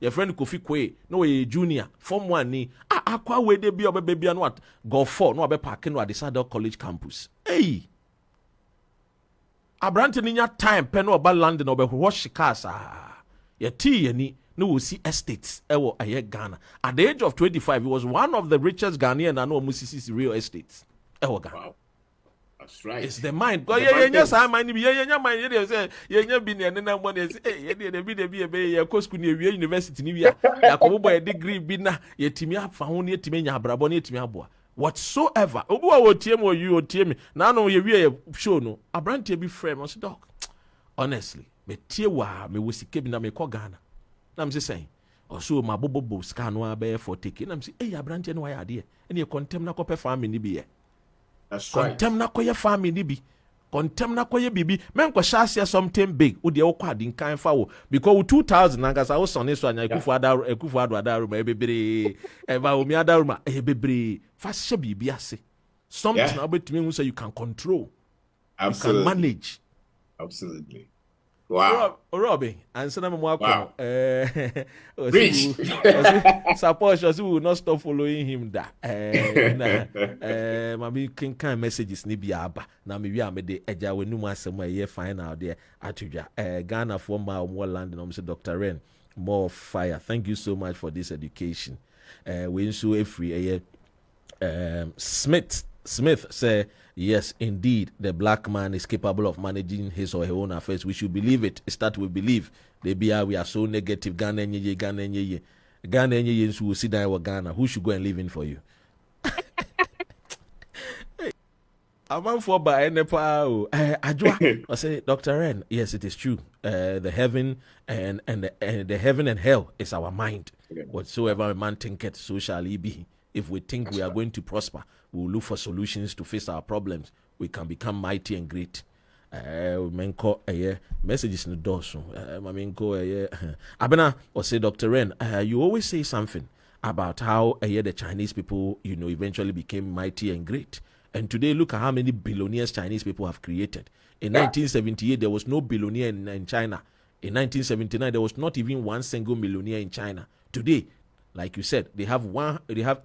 Your friend Kofi Kwe, no a junior, form 1 ni. Aqua we de be baby and what? Go for no be parking at the Saddle College campus. Hey, abrante ni nya time pen oba London obehwo shikasa ye ti yani no we see estates ewo aye Ghana. At the age of 25 he was one of the richest Ghanaian and no musisi real estates ewo Ghana. Wow. That's right. It's the mind. Because yeah, say mind be yeah mind you say yeah be ne na money say eh yeah be ya ko school ni university ni wi ya ko boy degree bi na ye timi afa ho ne ye timi nya abrabo ne ye timi aboa whatsoever obi wa wotie mo you otie me na no ye wi show no abrante bi frame o say doc honestly me tie wa me wo sike bi na me ko Ghana na me say so ma bobo scan wa be for take na me say eh abrante no wa ya de e ne contem na ko pe family ni bi ye. That's right. Contem na koye family bi. Contem na koye bibi. Men ko share something big. Wo de wo kwa din kan fa wo because 2000 nangasa wo sonne so anya ekufu ado adaru ma ebebere. E ba omi adaru ma ebebere. Fa hye bibi ase. Something about me who say you can control. Absolutely. You can manage. Absolutely. Wow. Robin, and me Wow. Preach. Suppose we will not stop following him that. Mami can messages ni biaba. Na me wi amede eja we num asem aye fine out there atudwa. Ghana for more land na say Dr. Ren more fire. Thank you so much for this education. We nso every Smith say yes, indeed, the black man is capable of managing his or her own affairs. We should believe it. Start with believe. We are so negative. Ghana, so will sit down with Ghana. Who should go and live in for you? I'm for by Nepal. I say, Dr. Ren, yes, it is true. The heaven and the heaven and hell is our mind. Whatsoever a man thinketh, so shall he be. If we think we are going to prosper, we will look for solutions to face our problems. We can become mighty and great. Messages in the door soon. Abena or say, Dr. Ren, you always say something about how the Chinese people, eventually became mighty and great. And today, look at how many billionaires Chinese people have created. In 1978, there was no billionaire in China. In 1979, there was not even one single millionaire in China. Today, like you said, they have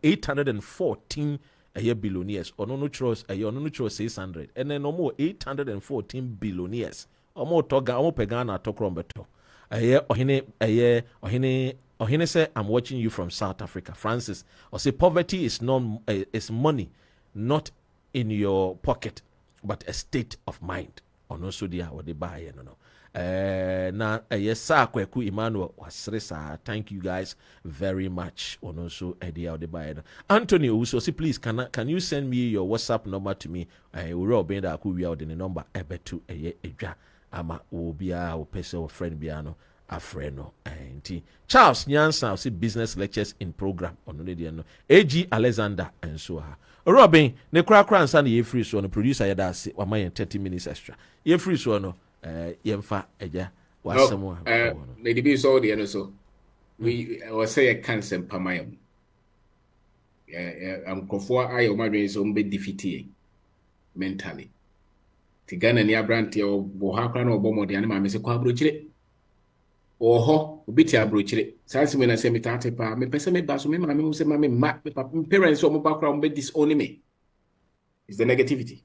814 billionaires. Or no trust 600, and then no more 814 billionaires. Omo pegana tokrombeto. Ohine say I'm watching you from South Africa, Francis. Or say poverty is money, not in your pocket, but a state of mind. Or no so dia what they buy no. Yes, sir, Kweku Emmanuel Wasresa. Thank you guys very much. On also idea of the buyer. Anthony also say please can you send me your WhatsApp number to me? I will rob in that we out in the number ebetu eja ama obia or person or friend biano a friend no and Charles Nyansa say business lectures in program on no AG Alexander and so Robin ne kra nsa na ye free so no producer ya da say wa 30 minutes extra ye free so no yemfa eja wasemo lady be so the so we was say a cancer pamayam am kofo ayo madwen so mbe defeat mentally tigana ni abrante o bo ha kra na obo mode ane ma me se kwa abrochire oho obiti abrochire sansi me na se me tate pa me pese me baso me ma me se ma me papa parents o mo bakra mo be disown me is the negativity.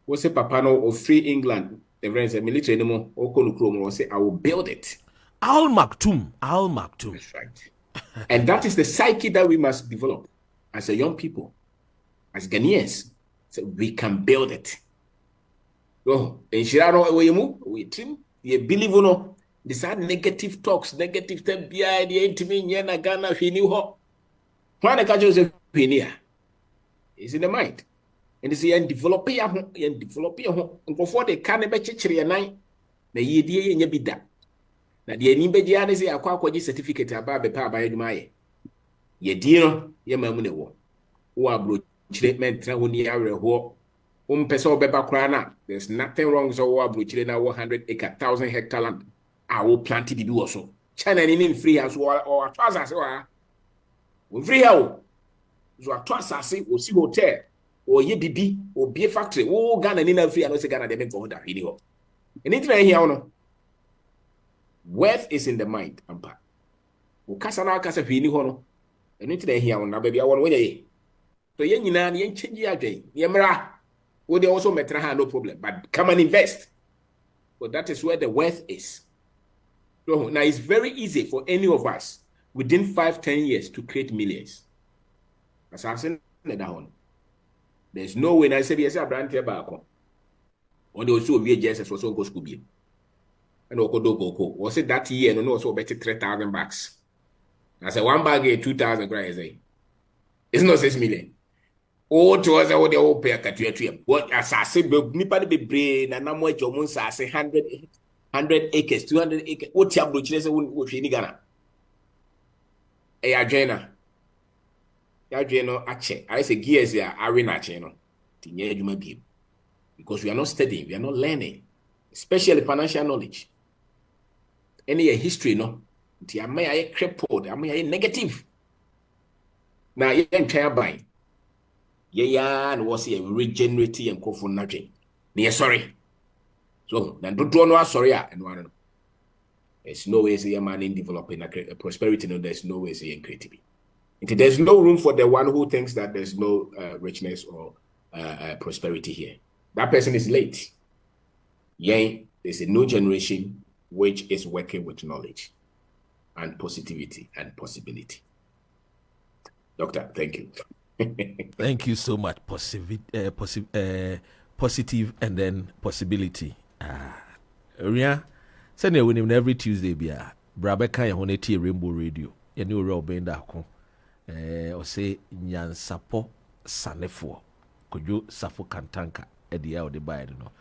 What's a papa no of free England? The friends a military anymore or Konukrom say I will build it. Al Maktoum. That's right. And that is the psyche that we must develop as a young people, as Ghanaians. So we can build it. So in Shirano we team you believe no these are negative talks, negative step behind the intimate Yana Ghana Finiho. When a catches a pinia is in the mind. And this is develop before they can be chichiri nine. The ye in your bida. Now the Nibejian is a quacky certificate about the power by my ye dear, ye mamune wo. Who are blue treatment, Trahunia, who peso beba crana. There's nothing wrong so blue chile now 100 acre, 1,000 hectare land. I will plant it also. China in free house or a trousers or free house. So a trousers will see hotel. Or ye bibi or be a factory. Oh, Ghana nina free and no Ghana they for that video. And it's right here no. Wealth is in the mind, ampa. O kasa na kasa fini hono. And it's right here on baby I want way. So ye nyina ye change adwen. Ye mra. Well, they also metra no problem, but come and invest. But that is where the wealth is. So now it's very easy for any of us within 5-10 years to create millions. As I said, there's no way. I said, yes, I brand here back. Only also be just was go school be. And Oko was it that year? No, also better $3,000. I said 1 bag 2,000. It's not 6 million. Oh, to us, I would all pay a cat. What as I said, nipper be brain and I'm what your moon say 100 acres, 200 acres. What you have which any Ghana? A agena. Yajeno ache. I say gears ya arena channel. Tinye you may be. Because we are not studying, we are not learning, especially financial knowledge. Any history, no. The Amaya crippled, Amaya negative. Now you can try buying. Yeah, and was a regenerative and co for nothing. Near sorry. So then don't know sorry and one. There's no way say a man in developing a prosperity, no, there's no way say in creativity. There's no room for the one who thinks that there's no richness or prosperity here. That person is late. Yeah, there's a new generation which is working with knowledge and positivity and possibility. Doctor, thank you. Thank you so much. Positive and then possibility. Ria, send you him every Tuesday. Bia Brabeka ya honeti Rainbow Radio. Ya ni ora obenda ko. O say nyansapo sanefo. Kojo safo kantanka edi ya odi bae no.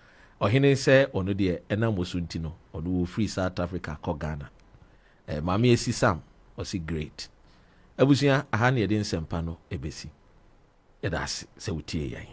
Ohene se ono de ena mosunti no. Odo free South Africa ko Ghana. Mami esi Sam o si great. Abusia aha na yede nsempa no ebesi. Yada se wutie yan.